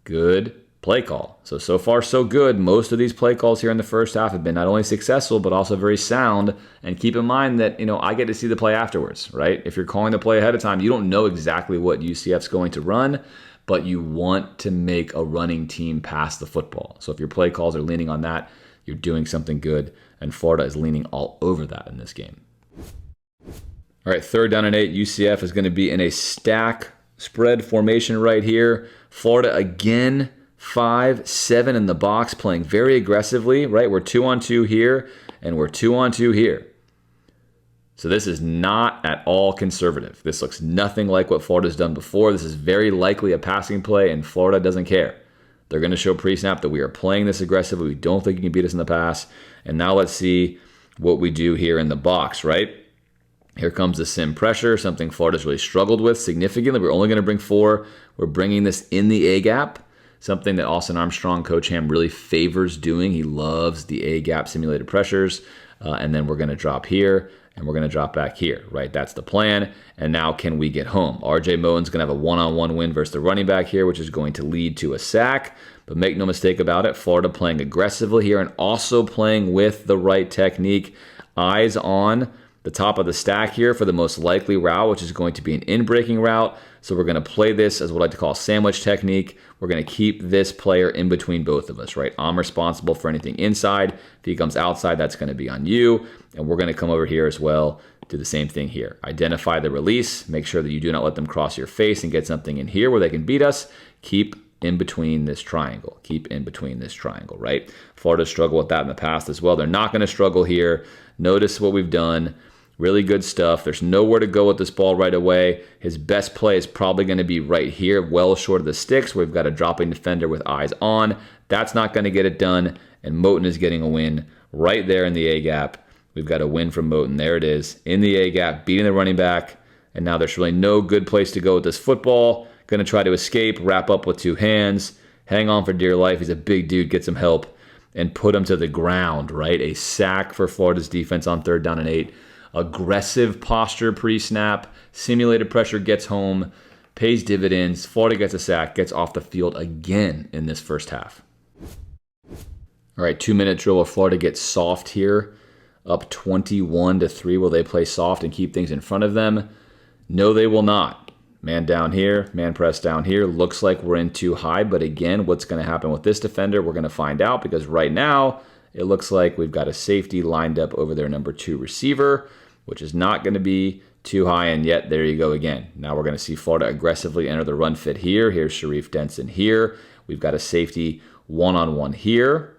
S2: Good play call. So far, so good. Most of these play calls here in the first half have been not only successful, but also very sound. And keep in mind that, I get to see the play afterwards, right? If you're calling the play ahead of time, you don't know exactly what UCF's going to run, but you want to make a running team pass the football. So if your play calls are leaning on that, you're doing something good, and Florida is leaning all over that in this game. All right, 3rd down and 8. UCF is going to be in a stack spread formation right here. Florida again, 5-7 in the box, playing very aggressively, right? We're 2-on-2 here, and we're 2-on-2 here. So this is not at all conservative. This looks nothing like what Florida's done before. This is very likely a passing play, and Florida doesn't care. They're going to show pre-snap that we are playing this aggressively. We don't think you can beat us in the pass. And now let's see what we do here in the box, right? Here comes the sim pressure, something Florida's really struggled with significantly. We're only going to bring 4. We're bringing this in the A-gap, something that Austin Armstrong, Coach Ham, really favors doing. He loves the A-gap simulated pressures. And then we're going to drop here, and we're going to drop back here, right? That's the plan. And now can we get home? RJ Moen's going to have a one-on-one win versus the running back here, which is going to lead to a sack. But make no mistake about it, Florida playing aggressively here and also playing with the right technique. Eyes on the top of the stack here for the most likely route, which is going to be an in-breaking route. So we're going to play this as what I like to call sandwich technique. We're going to keep this player in between both of us, right? I'm responsible for anything inside. If he comes outside, that's going to be on you. And we're going to come over here as well, do the same thing here. Identify the release. Make sure that you do not let them cross your face and get something in here where they can beat us. Keep in between this triangle. Keep in between this triangle, right? Florida struggled with that in the past as well. They're not going to struggle here. Notice what we've done. Really good stuff. There's nowhere to go with this ball right away. His best play is probably going to be right here, well short of the sticks. We've got a dropping defender with eyes on. That's not going to get it done. And Moten is getting a win right there in the A-gap. We've got a win from Moten. There it is. In the A-gap, beating the running back. And now there's really no good place to go with this football. Going to try to escape, wrap up with two hands, hang on for dear life. He's a big dude, get some help, and put him to the ground, right? A sack for Florida's defense on 3rd down and 8. Aggressive posture pre-snap, simulated pressure gets home, pays dividends. Florida gets a sack, gets off the field again in this first half. All right, 2-minute drill where Florida gets soft here, up 21-3. Will they play soft and keep things in front of them? No, they will not. Man down here, man press down here. Looks like we're in too high, but again, what's going to happen with this defender? We're going to find out because right now it looks like we've got a safety lined up over their number 2 receiver, which is not going to be too high, and yet there you go again. Now we're going to see Florida aggressively enter the run fit here. Here's Sharif Denson here. We've got a safety one-on-one here,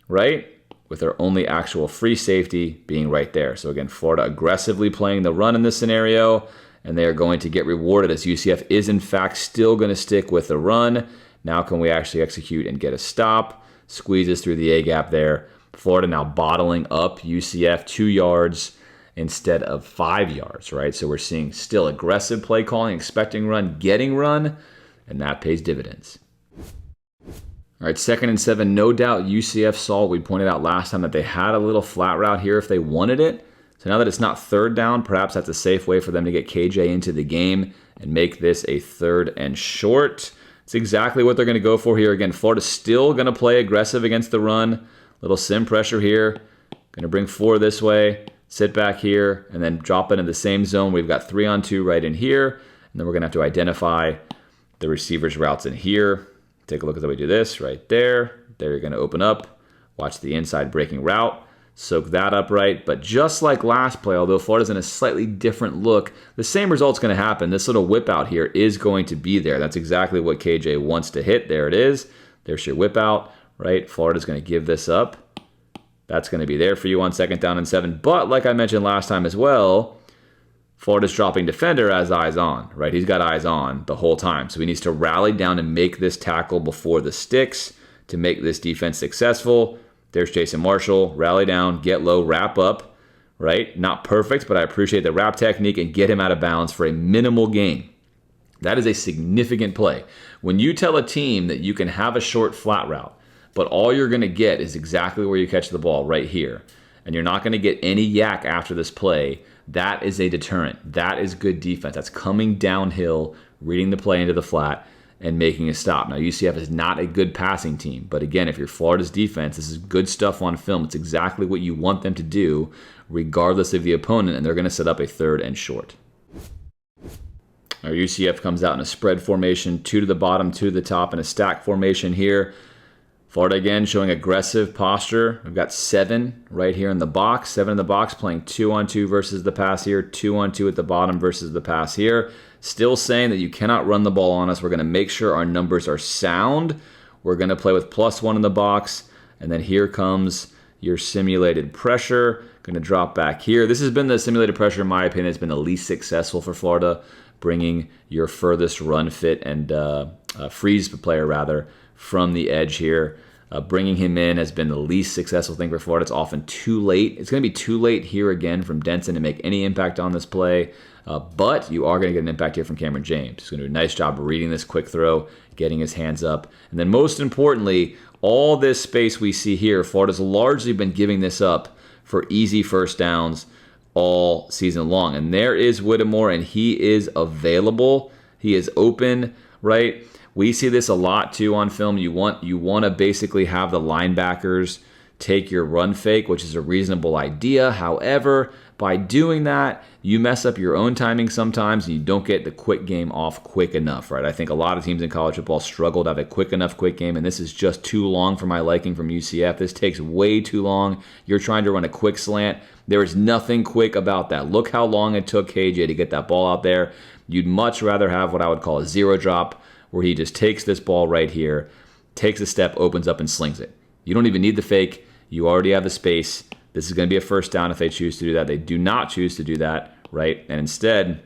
S2: right? With their only actual free safety being right there. So again, Florida aggressively playing the run in this scenario, and they are going to get rewarded as UCF is in fact still going to stick with the run. Now can we actually execute and get a stop? Squeezes through the A-gap there. Florida now bottling up UCF 2 yards instead of 5 yards, right? So we're seeing still aggressive play calling, expecting run, getting run, and that pays dividends. All right, 2nd and 7. No doubt UCF saw what we pointed out last time that they had a little flat route here if they wanted it. So now that it's not 3rd down, perhaps that's a safe way for them to get KJ into the game and make this a 3rd and short. It's exactly what they're going to go for here. Again, Florida's still going to play aggressive against the run. Little sim pressure here. Going to bring 4 this way. Sit back here, and then drop it in the same zone. We've got 3-on-2 right in here, and then we're going to have to identify the receiver's routes in here. Take a look at the way we do this right there. There you're going to open up. Watch the inside breaking route. Soak that up right. But just like last play, although Florida's in a slightly different look, the same result's going to happen. This little whip out here is going to be there. That's exactly what KJ wants to hit. There it is. There's your whip out, right? Florida's going to give this up. That's going to be there for you on 2nd down and 7. But like I mentioned last time as well, Florida's dropping defender has eyes on, right? He's got eyes on the whole time. So he needs to rally down and make this tackle before the sticks to make this defense successful. There's Jason Marshall. Rally down, get low, wrap up, right? Not perfect, but I appreciate the wrap technique and get him out of bounds for a minimal gain. That is a significant play. When you tell a team that you can have a short flat route, but all you're going to get is exactly where you catch the ball right here, and you're not going to get any yak after this play, that is a deterrent. That is good defense. That's coming downhill, reading the play into the flat, and making a stop. Now, UCF is not a good passing team, but again, if you're Florida's defense, this is good stuff on film. It's exactly what you want them to do, regardless of the opponent, and they're going to set up a 3rd and short. Our UCF comes out in a spread formation, 2 to the bottom, 2 to the top, and a stack formation here. Florida again showing aggressive posture. We've got 7 right here in the box. 7 in the box playing 2-on-2 versus the pass here. 2-on-2 at the bottom versus the pass here. Still saying that you cannot run the ball on us. We're going to make sure our numbers are sound. We're going to play with +1 in the box. And then here comes your simulated pressure. Going to drop back here. This has been the simulated pressure, in my opinion, has been the least successful for Florida, bringing your furthest run fit and freeze player, rather, from the edge here. Bringing him in has been the least successful thing for Florida. It's often too late. It's going to be too late here again from Denson to make any impact on this play. But you are going to get an impact here from Cameron James. He's going to do a nice job reading this quick throw, getting his hands up. And then most importantly, all this space we see here, Florida's largely been giving this up for easy first downs all season long. And there is Whittemore, and he is available. He is open, right? We see this a lot too on film. You want to basically have the linebackers take your run fake, which is a reasonable idea. However, by doing that, you mess up your own timing sometimes and you don't get the quick game off quick enough, right? I think a lot of teams in college football struggle to have a quick game, and this is just too long for my liking from UCF. This takes way too long. You're trying to run a quick slant. There is nothing quick about that. Look how long it took KJ to get that ball out there. You'd much rather have what I would call a zero drop, where he just takes this ball right here, takes a step, opens up, and slings it. You don't even need the fake. You already have the space. This is going to be a first down if they choose to do that. They do not choose to do that, right? And instead,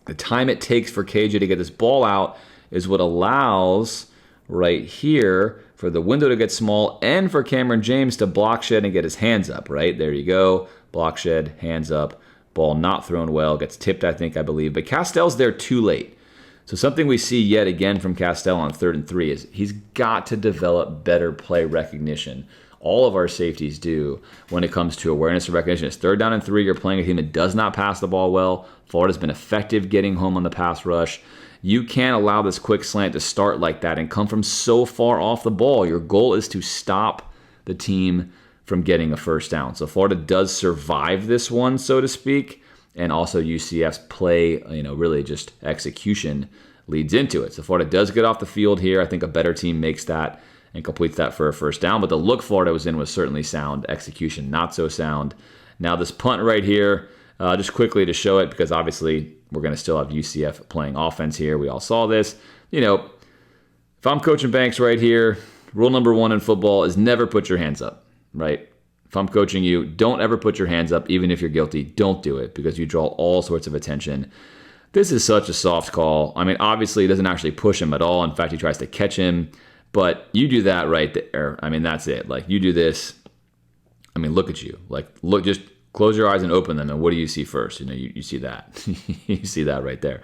S2: the time it takes for KJ to get this ball out is what allows right here for the window to get small and for Cameron James to block shed and get his hands up, right? There you go. Block shed, hands up, ball not thrown well, gets tipped, I believe. But Castell's there too late. So something we see yet again from Castell on 3rd and 3 is he's got to develop better play recognition. All of our safeties do when it comes to awareness and recognition. It's 3rd down and 3. You're playing a team that does not pass the ball well. Florida's been effective getting home on the pass rush. You can't allow this quick slant to start like that and come from so far off the ball. Your goal is to stop the team from getting a first down. So Florida does survive this one, so to speak, and also UCF's play, really just execution leads into it. So Florida does get off the field here. I think a better team makes that and completes that for a first down. But the look Florida was in was certainly sound. Execution, not so sound. Now this punt right here, just quickly to show it, because obviously we're going to still have UCF playing offense here. We all saw this. If I'm coaching Banks right here, rule number 1 in football is never put your hands up, right? If I'm coaching you, don't ever put your hands up, even if you're guilty. Don't do it, because you draw all sorts of attention. This is such a soft call. I mean, obviously, he doesn't actually push him at all. In fact, he tries to catch him. But you do that right there. I mean, that's it. Like, you do this. I mean, look at you. Like, look, just close your eyes and open them. And what do you see first? You see that. You see that right there.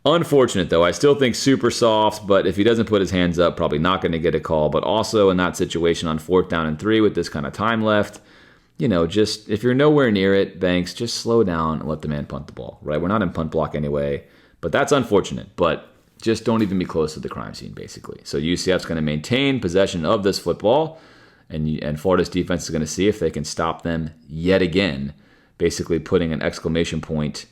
S2: Unfortunate, though. I still think super soft. But if he doesn't put his hands up, probably not going to get a call. But also in that situation on 4th down and 3 with this kind of time left, just if you're nowhere near it, Banks, just slow down and let the man punt the ball, right? We're not in punt block anyway. But that's unfortunate. But just don't even be close to the crime scene, basically. So UCF's going to maintain possession of this football, and Florida's defense is going to see if they can stop them yet again, basically putting an exclamation point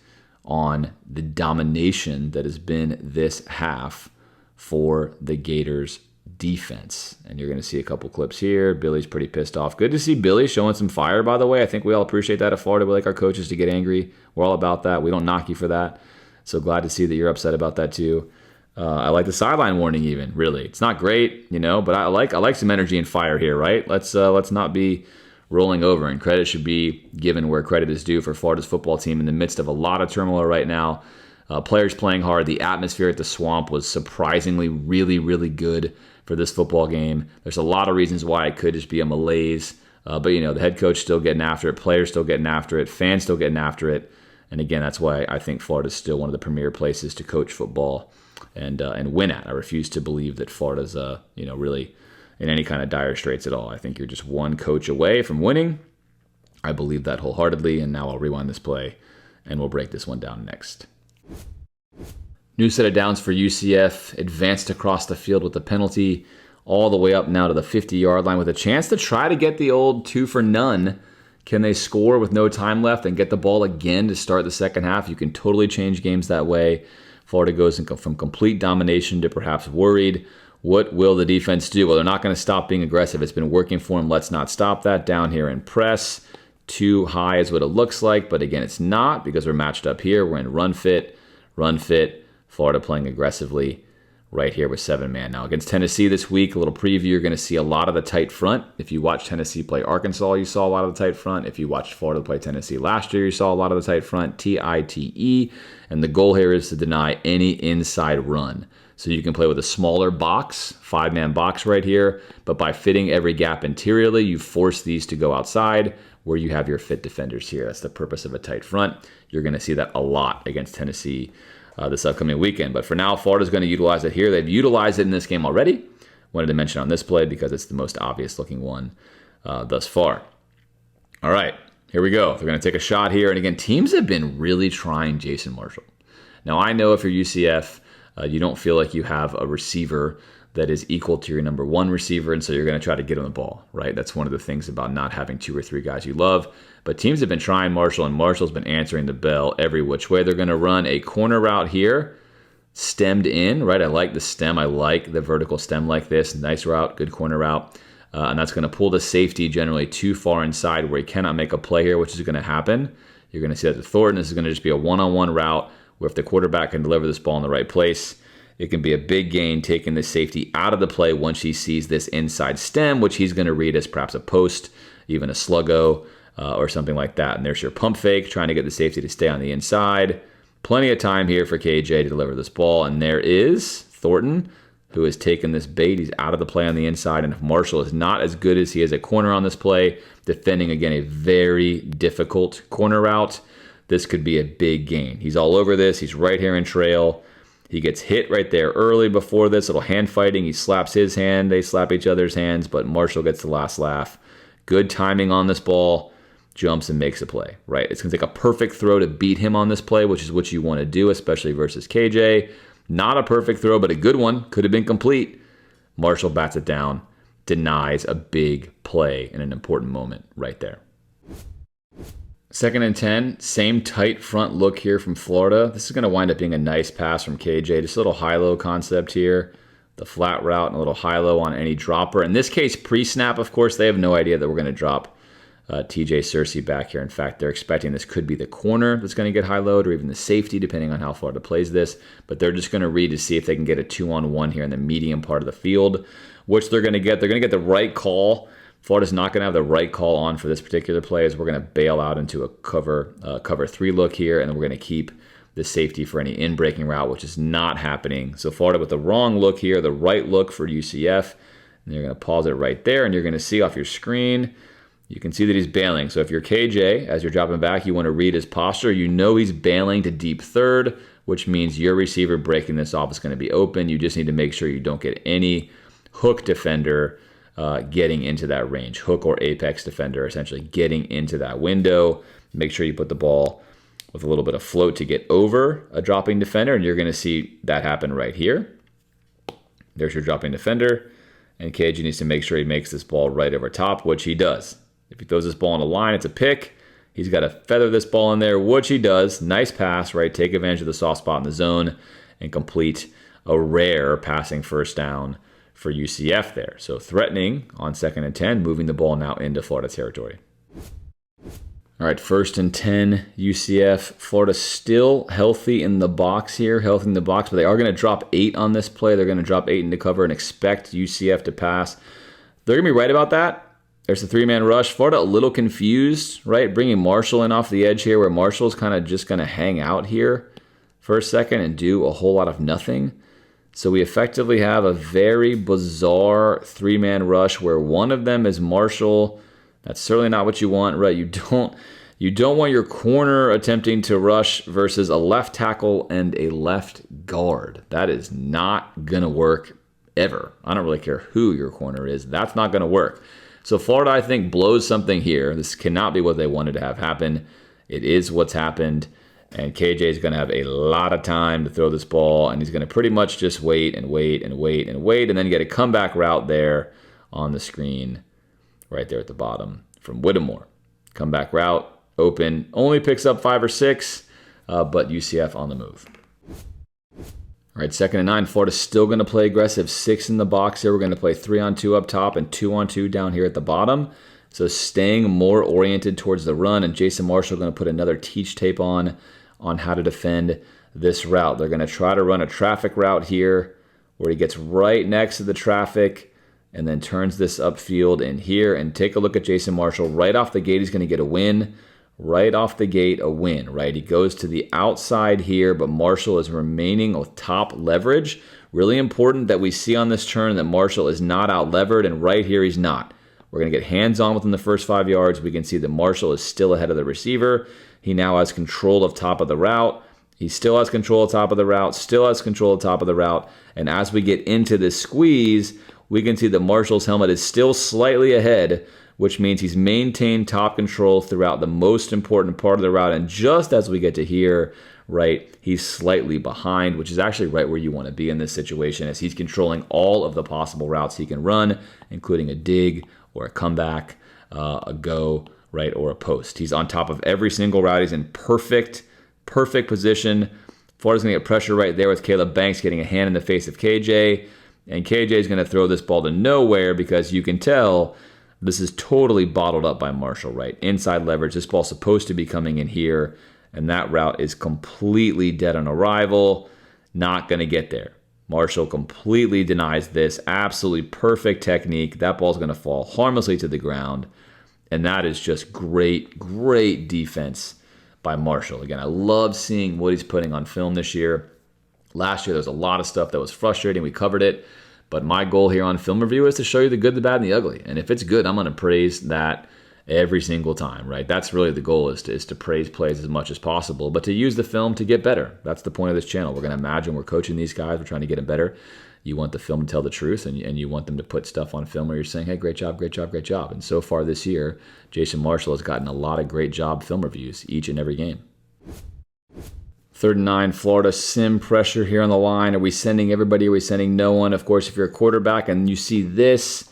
S2: on the domination that has been this half for the Gators defense. And you're going to see a couple clips here. Billy's pretty pissed off. Good to see Billy showing some fire, by the way. I think we all appreciate that at Florida. We like our coaches to get angry. We're all about that. We don't knock you for that. So glad to see that you're upset about that too. I like the sideline warning even, really. It's not great, but I like some energy and fire here, right? Let's not be rolling over, and credit should be given where credit is due for Florida's football team in the midst of a lot of turmoil right now. Players playing hard. The atmosphere at the Swamp was surprisingly really, really good for this football game. There's a lot of reasons why it could just be a malaise, but the head coach still getting after it, players still getting after it, fans still getting after it. And again, that's why I think Florida's still one of the premier places to coach football and win at. I refuse to believe that Florida's really in any kind of dire straits at all. I think you're just one coach away from winning. I believe that wholeheartedly, and now I'll rewind this play and we'll break this one down next. New set of downs for UCF, advanced across the field with the penalty, all the way up now to the 50-yard line with a chance to try to get the old 2 for none. Can they score with no time left and get the ball again to start the second half? You can totally change games that way. Florida goes from complete domination to perhaps worried. What will the defense do? Well, they're not going to stop being aggressive. It's been working for them. Let's not stop that. Down here and press. Too high is what it looks like. But again, it's not, because we're matched up here. We're in run fit. Florida playing aggressively right here with 7-man. Now against Tennessee this week, a little preview, you're going to see a lot of the tight front. If you watched Tennessee play Arkansas, you saw a lot of the tight front. If you watched Florida play Tennessee last year, you saw a lot of the tight front, TITE. And the goal here is to deny any inside run. So you can play with a smaller box, 5-man box right here, but by fitting every gap interiorly, you force these to go outside where you have your fit defenders here. That's the purpose of a tight front. You're going to see that a lot against Tennessee this upcoming weekend. But for now, Florida's going to utilize it here. They've utilized it in this game already. Wanted to mention on this play because it's the most obvious looking one thus far. All right, here we go. They're going to take a shot here. And again, teams have been really trying Jason Marshall. Now, I know if you're UCF, You don't feel like you have a receiver that is equal to your number one receiver, and so you're going to try to get him the ball, right? That's one of the things about not having 2 or 3 guys you love. But teams have been trying Marshall, and Marshall's been answering the bell every which way. They're going to run a corner route here, stemmed in, right? I like the stem. I like the vertical stem like this. Nice route, good corner route. And that's going to pull the safety generally too far inside where he cannot make a play here, which is going to happen. You're going to see that to Thornton. This is going to just be a one-on-one route where if the quarterback can deliver this ball in the right place, it can be a big gain, taking the safety out of the play once he sees this inside stem, which he's going to read as perhaps a post, even a sluggo, or something like that. And there's your pump fake, trying to get the safety to stay on the inside. Plenty of time here for KJ to deliver this ball. And there is Thornton, who has taken this bait. He's out of the play on the inside. And if Marshall is not as good as he is at corner on this play, defending, again, a very difficult corner route, this could be a big gain. He's all over this. He's right here in trail. He gets hit right there early before this little hand fighting. He slaps his hand. They slap each other's hands, but Marshall gets the last laugh. Good timing on this ball. Jumps and makes a play, right? It's going to take a perfect throw to beat him on this play, which is what you want to do, especially versus KJ. Not a perfect throw, but a good one. Could have been complete. Marshall bats it down, denies a big play in an important moment right there. 2nd and 10, same tight front look here from Florida. This is going to wind up being a nice pass from KJ. Just a little high-low concept here. The flat route and a little high-low on any dropper. In this case, pre-snap, of course, they have no idea that we're going to drop TJ Searcy back here. In fact, they're expecting this could be the corner that's going to get high-low or even the safety, depending on how Florida plays this. But they're just going to read to see if they can get a 2-on-1 here in the medium part of the field, which they're going to get. They're going to get the right call. Florida's not going to have the right call on for this particular play, as we're going to bail out into a cover 3 look here, and then we're going to keep the safety for any in-breaking route, which is not happening. So Florida with the wrong look here, the right look for UCF, and you're going to pause it right there, and you're going to see off your screen, you can see that he's bailing. So if you're KJ, as you're dropping back, you want to read his posture. You know he's bailing to deep third, which means your receiver breaking this off is going to be open. You just need to make sure you don't get any hook defender getting into that range. Hook or apex defender essentially getting into that window. Make sure you put the ball with a little bit of float to get over a dropping defender, and you're going to see that happen right here. There's your dropping defender, and KJ needs to make sure he makes this ball right over top, which he does. If he throws this ball on a line, it's a pick. He's got to feather this ball in there, which he does. Nice pass, right? Take advantage of the soft spot in the zone and complete a rare passing first down for UCF there. So threatening on 2nd and 10, moving the ball now into Florida territory. All right, 1st and 10, UCF. Florida still healthy in the box here, healthy in the box, but they are going to drop 8 on this play. They're going to drop 8 into cover and expect UCF to pass. They're going to be right about that. There's the 3-man rush. Florida a little confused, right? Bringing Marshall in off the edge here, where Marshall's kind of just going to hang out here for a second and do a whole lot of nothing. So we effectively have a very bizarre 3-man rush where one of them is Marshall. That's certainly not what you want, right? You don't want your corner attempting to rush versus a left tackle and a left guard. That is not going to work ever. I don't really care who your corner is. That's not going to work. So Florida, I think, blows something here. This cannot be what they wanted to have happen. It is what's happened. And KJ is going to have a lot of time to throw this ball, and he's going to pretty much just wait and wait and wait and wait, and then get a comeback route there on the screen right there at the bottom from Whittemore. Comeback route, open, only picks up 5 or 6, but UCF on the move. All right, 2nd and 9, Florida's still going to play aggressive. 6 in the box here. We're going to play 3-on-2 up top and 2-on-2 down here at the bottom. So staying more oriented towards the run, and Jason Marshall going to put another teach tape on how to defend this route. They're going to try to run a traffic route here where he gets right next to the traffic and then turns this upfield in here. And take a look at Jason Marshall. Right off the gate, he's going to get a win. Right off the gate, a win, right? He goes to the outside here, but Marshall is remaining with top leverage. Really important that we see on this turn that Marshall is not out-levered, and right here he's not. We're going to get hands-on within the first 5 yards. We can see that Marshall is still ahead of the receiver. He now has control of top of the route. He still has control of top of the route, still has control of top of the route. And as we get into this squeeze, we can see that Marshall's helmet is still slightly ahead, which means he's maintained top control throughout the most important part of the route. And just as we get to here, right? He's slightly behind, which is actually right where you want to be in this situation, as he's controlling all of the possible routes he can run, including a dig or a comeback, a go, right, or a post. He's on top of every single route. He's in perfect position. Florida's going to get pressure right there with Caleb Banks getting a hand in the face of KJ. And KJ is going to throw this ball to nowhere because you can tell this is totally bottled up by Marshall, right? Inside leverage. This ball's supposed to be coming in here, and that route is completely dead on arrival. Not going to get there. Marshall completely denies this. Absolutely perfect technique. That ball's going to fall harmlessly to the ground. And that is just great defense by Marshall. Again, I love seeing what he's putting on film this year. Last year, there was a lot of stuff that was frustrating. We covered it. But my goal here on Film Review is to show you the good, the bad, and the ugly. And if it's good, I'm going to praise that every single time, right? That's really the goal, is to praise plays as much as possible, but to use the film to get better. That's the point of this channel. We're going to imagine we're coaching these guys. We're trying to get them better. You want the film to tell the truth, and you want them to put stuff on film where you're saying, hey, great job. And so far this year, Jason Marshall has gotten a lot of great job film reviews each and every game. 3rd and 9, Florida, sim pressure here on the line. Are we sending everybody? Are we sending no one? Of course, if you're a quarterback and you see this,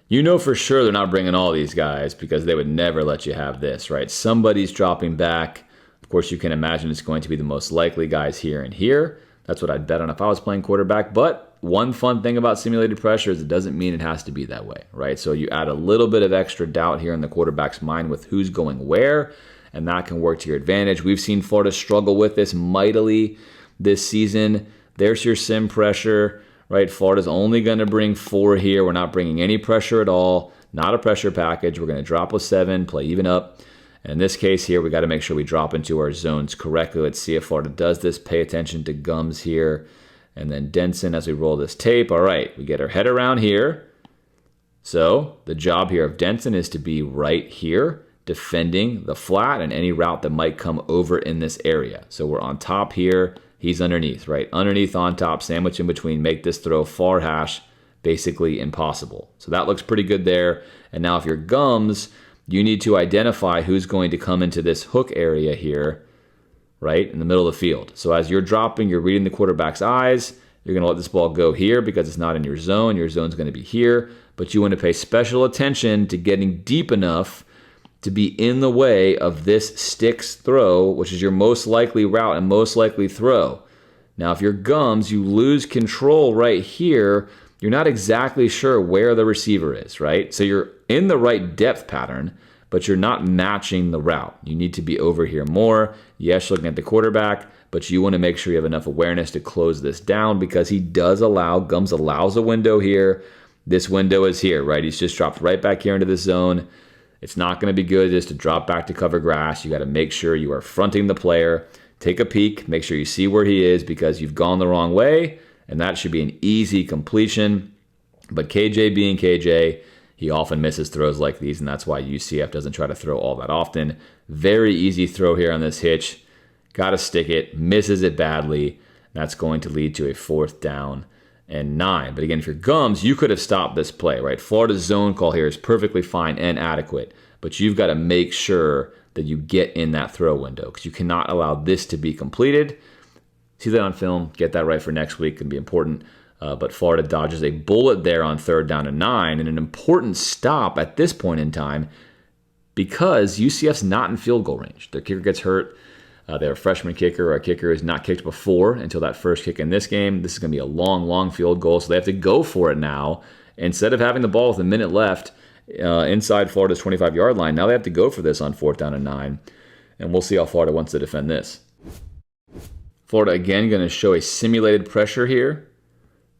S2: you know for sure they're not bringing all these guys, because they would never let you have this, right? Somebody's dropping back. Of course, you can imagine it's going to be the most likely guys here and here. That's what I'd bet on if I was playing quarterback. But one fun thing about simulated pressure is it doesn't mean it has to be that way, right? So you add a little bit of extra doubt here in the quarterback's mind with who's going where, and that can work to your advantage. We've seen Florida struggle with this mightily this season. There's your sim pressure, right? Florida's only going to bring 4 here. We're not bringing any pressure at all. Not a pressure package. We're going to drop with 7, play even up. And in this case here, we got to make sure we drop into our zones correctly. Let's see if Florida does this. Pay attention to Gums here. And then Denson as we roll this tape. All right, we get our head around here. So the job here of Denson is to be right here, defending the flat and any route that might come over in this area. So we're on top here. He's underneath, right? Underneath, on top, sandwich in between. Make this throw far hash, basically impossible. So that looks pretty good there. And now if you're Gums, you need to identify who's going to come into this hook area here, right, in the middle of the field. So as you're dropping, you're reading the quarterback's eyes. You're going to let this ball go here because it's not in your zone. Your zone's going to be here. But you want to pay special attention to getting deep enough to be in the way of this sticks throw, which is your most likely route and most likely throw. Now, if you're Gums, you lose control right here. You're not exactly sure where the receiver is, right? So you're in the right depth pattern, but you're not matching the route. You need to be over here more. Yes, looking at the quarterback, but you want to make sure you have enough awareness to close this down, because he does allow, Gums allows a window here. This window is here, right? He's just dropped right back here into the zone. It's not going to be good just to drop back to cover grass. You got to make sure you are fronting the player. Take a peek. Make sure you see where he is, because you've gone the wrong way, and that should be an easy completion. But KJ being KJ, he often misses throws like these, and that's why UCF doesn't try to throw all that often. Very easy throw here on this hitch. Got to stick it. Misses it badly. That's going to lead to a 4th down and 9. But again, if you're Gums, you could have stopped this play, right? Florida's zone call here is perfectly fine and adequate, but you've got to make sure that you get in that throw window, because you cannot allow this to be completed. See that on film. Get that right for next week. Can be important. But Florida dodges a bullet there on 3rd down and 9, and an important stop at this point in time, because UCF's not in field goal range. Their kicker gets hurt. They're a freshman kicker, or a kicker who's not kicked before until that first kick in this game. This is going to be a long field goal, so they have to go for it now. Instead of having the ball with a minute left inside Florida's 25-yard line, now they have to go for this on 4th down and 9, and we'll see how Florida wants to defend this. Florida again going to show a simulated pressure here,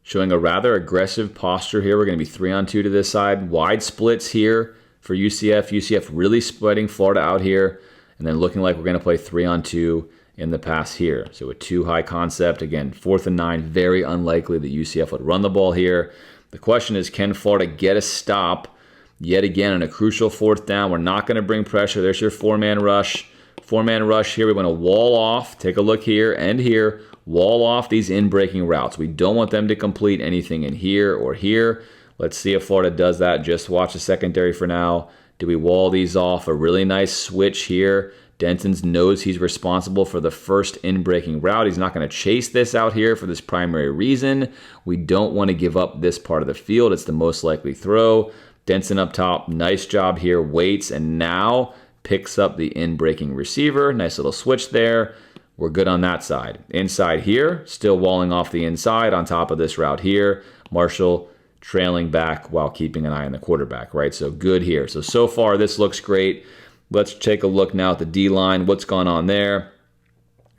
S2: showing a rather aggressive posture here. We're going to be 3-on-2 to this side. Wide splits here for UCF. UCF really spreading Florida out here, and then looking like we're going to play 3-on-2 in the pass here. So a 2-high concept. Again, 4th and 9, very unlikely that UCF would run the ball here. The question is, can Florida get a stop yet again on a crucial 4th down? We're not going to bring pressure. There's your 4-man rush. 4-man rush here. We want to wall off. Take a look here and here. Wall off these in-breaking routes. We don't want them to complete anything in here or here. Let's see if Florida does that. Just watch the secondary for now. Do we wall these off? A really nice switch here. Denton knows he's responsible for the first in-breaking route. He's not going to chase this out here for this primary reason. We don't want to give up this part of the field. It's the most likely throw. Denton up top, nice job here, waits, and now picks up the in-breaking receiver. Nice little switch there. We're good on that side. Inside here, still walling off the inside on top of this route here. Marshall trailing back while keeping an eye on the quarterback, right? So good here. So far, this looks great. Let's take a look now at the D-line. What's gone on there?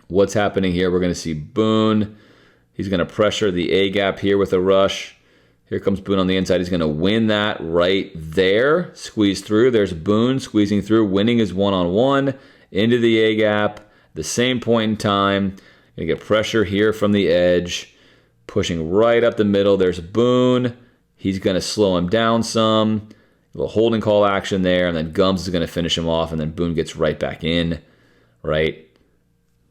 S2: What's happening here? We're going to see Boone. He's going to pressure the A-gap here with a rush. Here comes Boone on the inside. He's going to win that right there. Squeeze through. There's Boone squeezing through, winning his one-on-one into the A-gap. The same point in time. Going to get pressure here from the edge. Pushing right up the middle. There's Boone. He's going to slow him down some. A little holding call action there, and then Gums is going to finish him off, and then Boone gets right back in, right?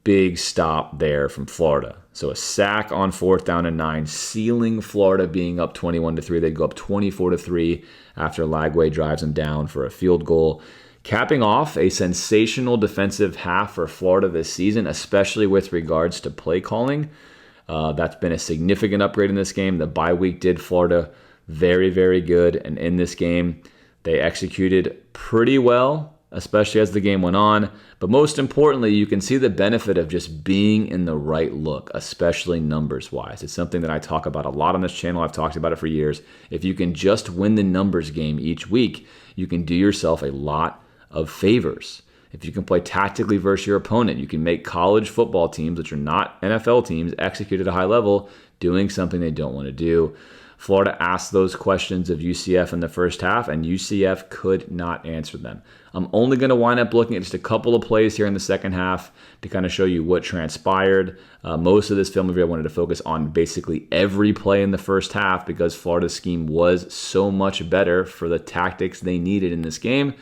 S2: Big stop there from Florida. So a sack on 4th down and 9, sealing Florida being up 21-3. They'd go up 24-3 after Lagway drives them down for a field goal. Capping off a sensational defensive half for Florida this season, especially with regards to play calling. That's been a significant upgrade in this game. The bye week did Florida very, very good. And in this game, they executed pretty well, especially as the game went on. But most importantly, you can see the benefit of just being in the right look, especially numbers-wise. It's something that I talk about a lot on this channel. I've talked about it for years. If you can just win the numbers game each week, you can do yourself a lot of favors. If you can play tactically versus your opponent, you can make college football teams, which are not NFL teams, execute at a high level, doing something they don't want to do. Florida asked those questions of UCF in the first half, and UCF could not answer them. I'm only going to wind up looking at just a couple of plays here in the second half to kind of show you what transpired. Most of this film review I wanted to focus on basically every play in the first half because Florida's scheme was so much better for the tactics they needed in this game.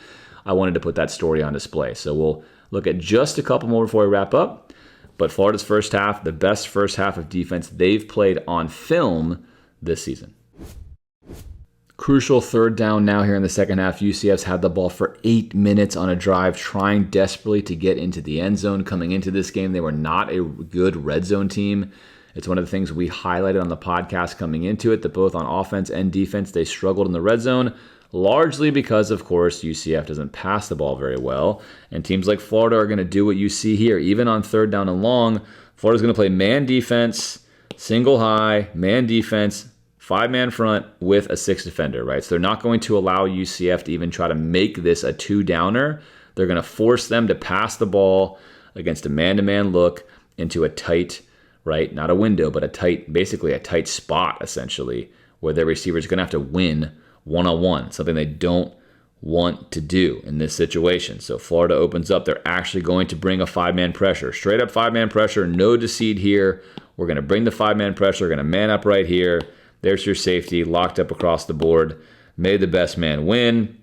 S2: I wanted to put that story on display. So we'll look at just a couple more before we wrap up. But Florida's first half, the best first half of defense they've played on film this season. Crucial 3rd down now here in the second half. UCF's had the ball for 8 minutes on a drive, trying desperately to get into the end zone. Coming into this game, they were not a good red zone team. It's one of the things we highlighted on the podcast coming into it, that both on offense and defense, they struggled in the red zone, largely because, of course, UCF doesn't pass the ball very well. And teams like Florida are going to do what you see here. Even on 3rd down and long, Florida's going to play man defense, single high, man defense, 5-man front with a 6th defender, right? So they're not going to allow UCF to even try to make this a 2-downer. They're going to force them to pass the ball against a man-to-man look into a tight, right? Not a window, but a tight, basically a tight spot, essentially, where their receiver is going to have to win one-on-one, something they don't want to do in this situation. So Florida opens up. They're actually going to bring a 5-man pressure. Straight up 5-man pressure, no deceit here. We're going to bring the 5-man pressure. We're going to man up right here. There's your safety, locked up across the board. May the best man win.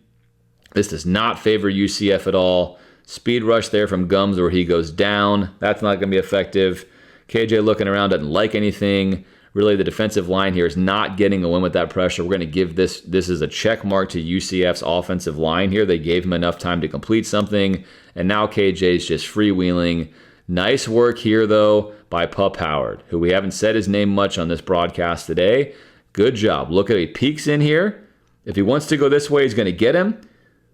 S2: This does not favor UCF at all. Speed rush there from Gums where he goes down. That's not going to be effective. KJ looking around, doesn't like anything. Really, the defensive line here is not getting a win with that pressure. We're going to give this is a check mark to UCF's offensive line here. They gave him enough time to complete something, and now KJ's just freewheeling. Nice work here, though, by Pup Howard, who we haven't said his name much on this broadcast today. Good job. Look at, he peeks in here. If he wants to go this way, he's going to get him.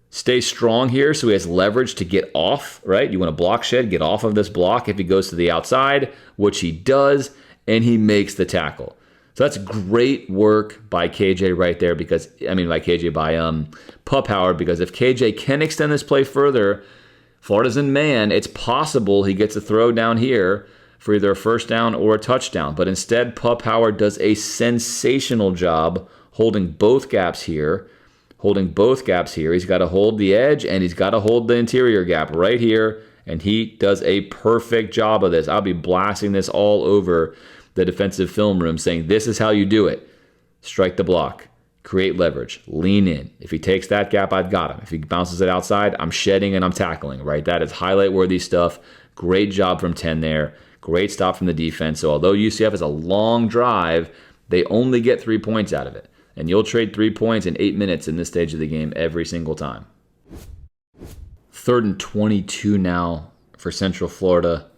S2: Stay strong here so he has leverage to get off, right? You want to block shed, get off of this block if he goes to the outside, which he does, and he makes the tackle. So that's great work by KJ right there by Pup Howard, because if KJ can extend this play further, Florida's in man, it's possible he gets a throw down here for either a first down or a touchdown. But instead, Pup Howard does a sensational job holding both gaps here. He's got to hold the edge, and he's got to hold the interior gap right here, and he does a perfect job of this. I'll be blasting this all over the defensive film room, saying this is how you do it. Strike the block, create leverage, lean in. If he takes that gap, I've got him. If he bounces it outside, I'm shedding and I'm tackling, right? That is highlight-worthy stuff. Great job from 10 there. Great stop from the defense. So although UCF has a long drive, they only get 3 points out of it. And you'll trade 3 points in 8 minutes in this stage of the game every single time. 3rd and 22 now for Central Florida.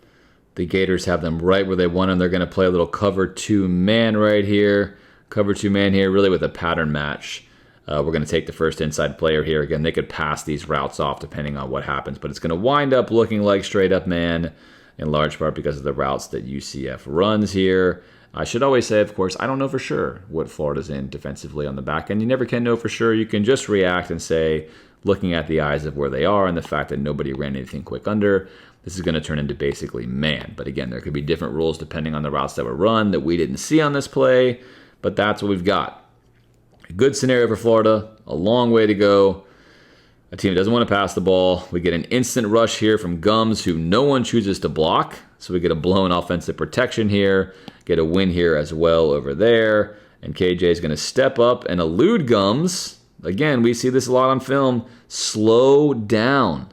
S2: The Gators have them right where they want them. They're going to play a little cover 2 man right here. Cover 2 man here, really with a pattern match. We're going to take the first inside player here. Again, they could pass these routes off depending on what happens, but it's going to wind up looking like straight up man in large part because of the routes that UCF runs here. I should always say, of course, I don't know for sure what Florida's in defensively on the back end. You never can know for sure. You can just react and say, looking at the eyes of where they are and the fact that nobody ran anything quick under, this is going to turn into basically man. But again, there could be different rules depending on the routes that were run that we didn't see on this play, but that's what we've got. A good scenario for Florida, a long way to go. A team that doesn't want to pass the ball. We get an instant rush here from Gums, who no one chooses to block. So we get a blown offensive protection here, get a win here as well over there. And KJ is going to step up and elude Gums. Again, we see this a lot on film. Slow down.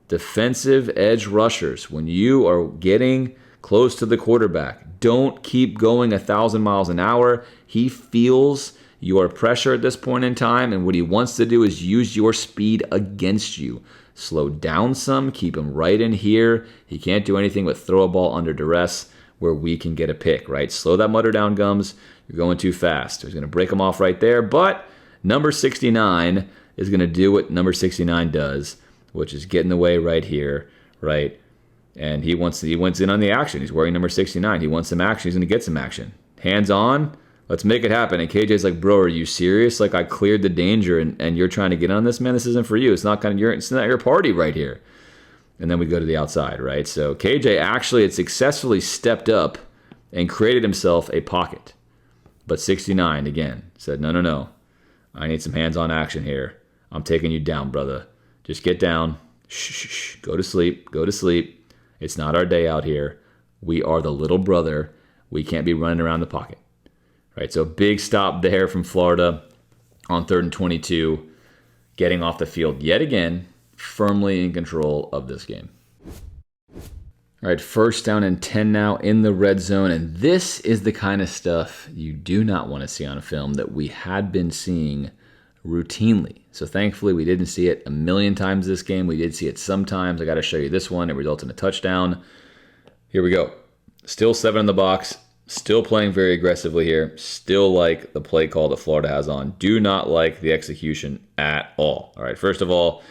S2: Defensive edge rushers. When you are getting close to the quarterback, don't keep going 1,000 miles an hour. He feels your pressure at this point in time, and what he wants to do is use your speed against you. Slow down some, keep him right in here. He can't do anything but throw a ball under duress where we can get a pick, right? Slow that mutter down, Gums. You're going too fast. He's going to break him off right there, but number 69 is going to do what number 69 does, which is get in the way right here, right? And he wants in on the action. He's wearing number 69. He wants some action. He's going to get some action. Hands on. Let's make it happen. And KJ's like, bro, are you serious? Like, I cleared the danger and you're trying to get on this, man. This isn't for you. It's not your party right here. And then we go to the outside, right? So KJ actually had successfully stepped up and created himself a pocket. But 69, again, said, no. I need some hands-on action here. I'm taking you down, brother. Just get down. Shh. Go to sleep. It's not our day out here. We are the little brother. We can't be running around the pocket. Right, so big stop there from Florida on 3rd and 22, getting off the field yet again, firmly in control of this game. All right, 1st down and 10 now in the red zone, and this is the kind of stuff you do not want to see on a film that we had been seeing routinely. So thankfully, we didn't see it a million times this game. We did see it sometimes. I got to show you this one. It results in a touchdown. Here we go. Still 7 in the box. Still playing very aggressively here. Still like the play call that Florida has on. Do not like the execution at all. All right, first of all,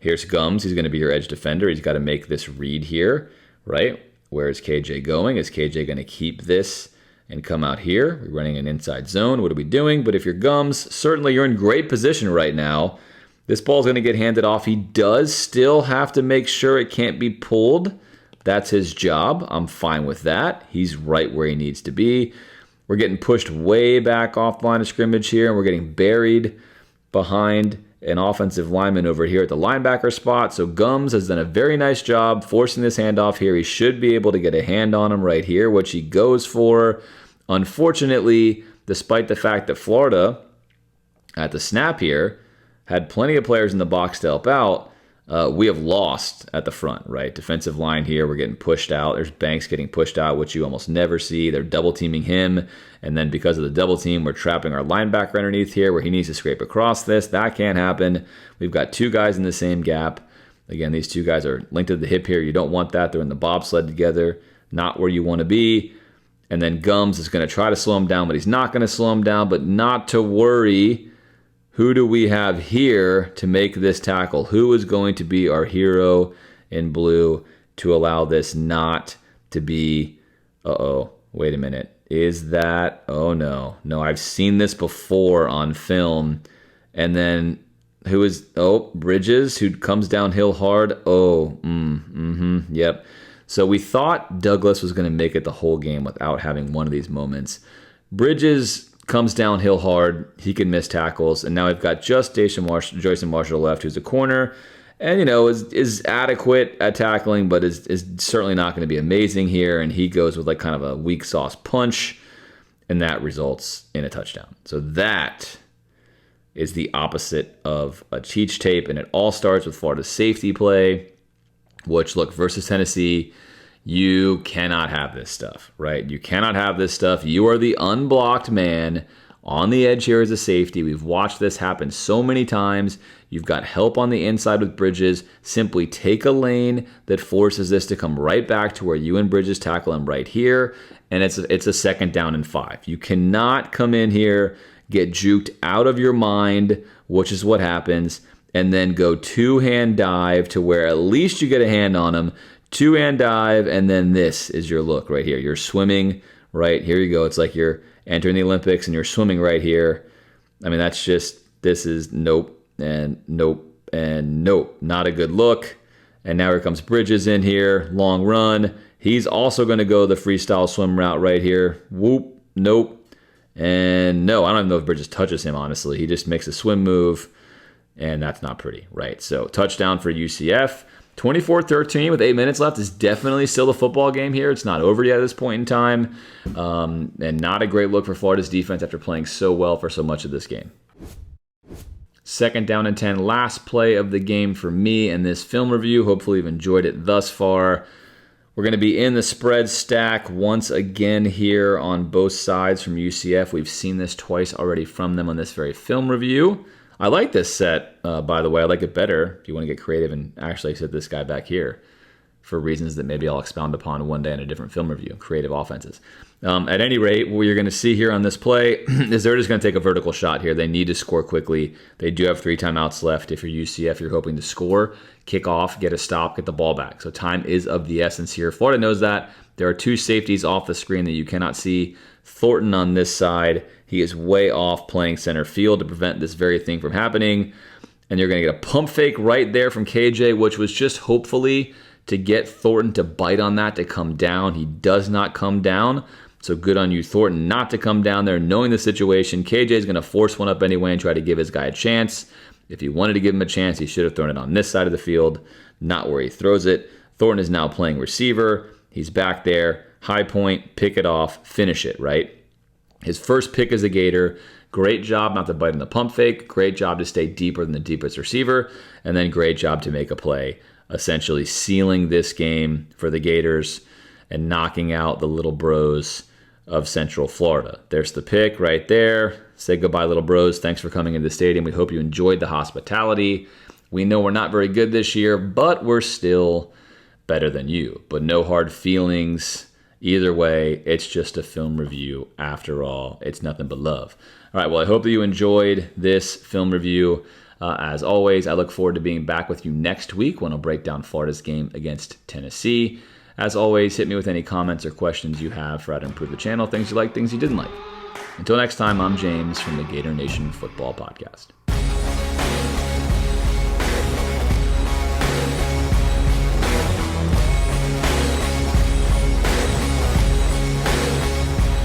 S2: here's Gums. He's going to be your edge defender. He's got to make this read here, right? Where is KJ going? Is KJ going to keep this and come out here? We're running an inside zone. What are we doing? But if you're Gums, certainly you're in great position right now. This ball's going to get handed off. He does still have to make sure it can't be pulled. That's his job. I'm fine with that. He's right where he needs to be. We're getting pushed way back off line of scrimmage here, and we're getting buried behind an offensive lineman over here at the linebacker spot. So Gums has done a very nice job forcing this handoff here. He should be able to get a hand on him right here, which he goes for. Unfortunately, despite the fact that Florida, at the snap here, had plenty of players in the box to help out, we have lost at the front, right? Defensive line here, we're getting pushed out. There's Banks getting pushed out, which you almost never see. They're double teaming him. And then because of the double team, we're trapping our linebacker underneath here where he needs to scrape across this. That can't happen. We've got 2 guys in the same gap. Again, these 2 guys are linked to the hip here. You don't want that. They're in the bobsled together. Not where you want to be. And then Gums is going to try to slow him down, but he's not going to slow him down. But not to worry. Who do we have here to make this tackle? Who is going to be our hero in blue to allow this not to be, wait a minute. Is that, no, I've seen this before on film. And then who is, Bridges, who comes downhill hard. Yep. So we thought Douglas was going to make it the whole game without having one of these moments. Bridges comes downhill hard. He can miss tackles. And now we've got just Joyson Marshall left, who's a corner. And, is adequate at tackling, but is certainly not going to be amazing here. And he goes with like kind of a weak sauce punch. And that results in a touchdown. So that is the opposite of a cheat tape. And it all starts with Florida's safety play, which, look, versus Tennessee, you cannot have this stuff, right? You cannot have this stuff. You are the unblocked man On the edge here is a safety. We've watched this happen so many times. You've got help on the inside with Bridges. Simply take a lane that forces this to come right back to where you and Bridges tackle him right here, and it's a 2nd down and 5. You cannot come in here, get juked out of your mind, which is what happens, and then go 2-hand dive to where at least you get a hand on him. 2-hand dive, and then this is your look right here. You're swimming right here. You go. It's like you're entering the Olympics and you're swimming right here. I mean, this is nope and nope and nope. Not a good look. And now here comes Bridges in here. Long run. He's also going to go the freestyle swim route right here. Whoop. Nope. And no, I don't even know if Bridges touches him, honestly. He just makes a swim move, and that's not pretty, right? So touchdown for UCF. 24-13 with 8 minutes left is definitely still a football game here. It's not over yet at this point in time. And not a great look for Florida's defense after playing so well for so much of this game. 2nd down and 10, last play of the game for me in this film review. Hopefully you've enjoyed it thus far. We're going to be in the spread stack once again here on both sides from UCF. We've seen this twice already from them on this very film review. I like this set, by the way. I like it better if you want to get creative and actually set this guy back here for reasons that maybe I'll expound upon one day in a different film review, creative offenses. At any rate, what you're going to see here on this play is they're just going to take a vertical shot here. They need to score quickly. They do have 3 timeouts left. If you're UCF, you're hoping to score, kick off, get a stop, get the ball back. So time is of the essence here. Florida knows that. There are 2 safeties off the screen that you cannot see. Thornton on this side. He is way off playing center field to prevent this very thing from happening. And you're going to get a pump fake right there from KJ, which was just hopefully to get Thornton to bite on that, to come down. He does not come down. So good on you, Thornton, not to come down there, knowing the situation. KJ is going to force one up anyway and try to give his guy a chance. If he wanted to give him a chance, he should have thrown it on this side of the field, not where he throws it. Thornton is now playing receiver. He's back there. High point, pick it off, finish it, right? His first pick as a Gator. Great job not to bite in the pump fake. Great job to stay deeper than the deepest receiver. And then great job to make a play, essentially sealing this game for the Gators and knocking out the little bros of Central Florida. There's the pick right there. Say goodbye, little bros. Thanks for coming into the stadium. We hope you enjoyed the hospitality. We know we're not very good this year, but we're still better than you. But no hard feelings. Either way, it's just a film review after all. It's nothing but love. All right, well, I hope that you enjoyed this film review. As always, I look forward to being back with you next week when I'll break down Florida's game against Tennessee. As always, hit me with any comments or questions you have for how to improve the channel, things you like, things you didn't like. Until next time, I'm James from the Gator Nation Football Podcast.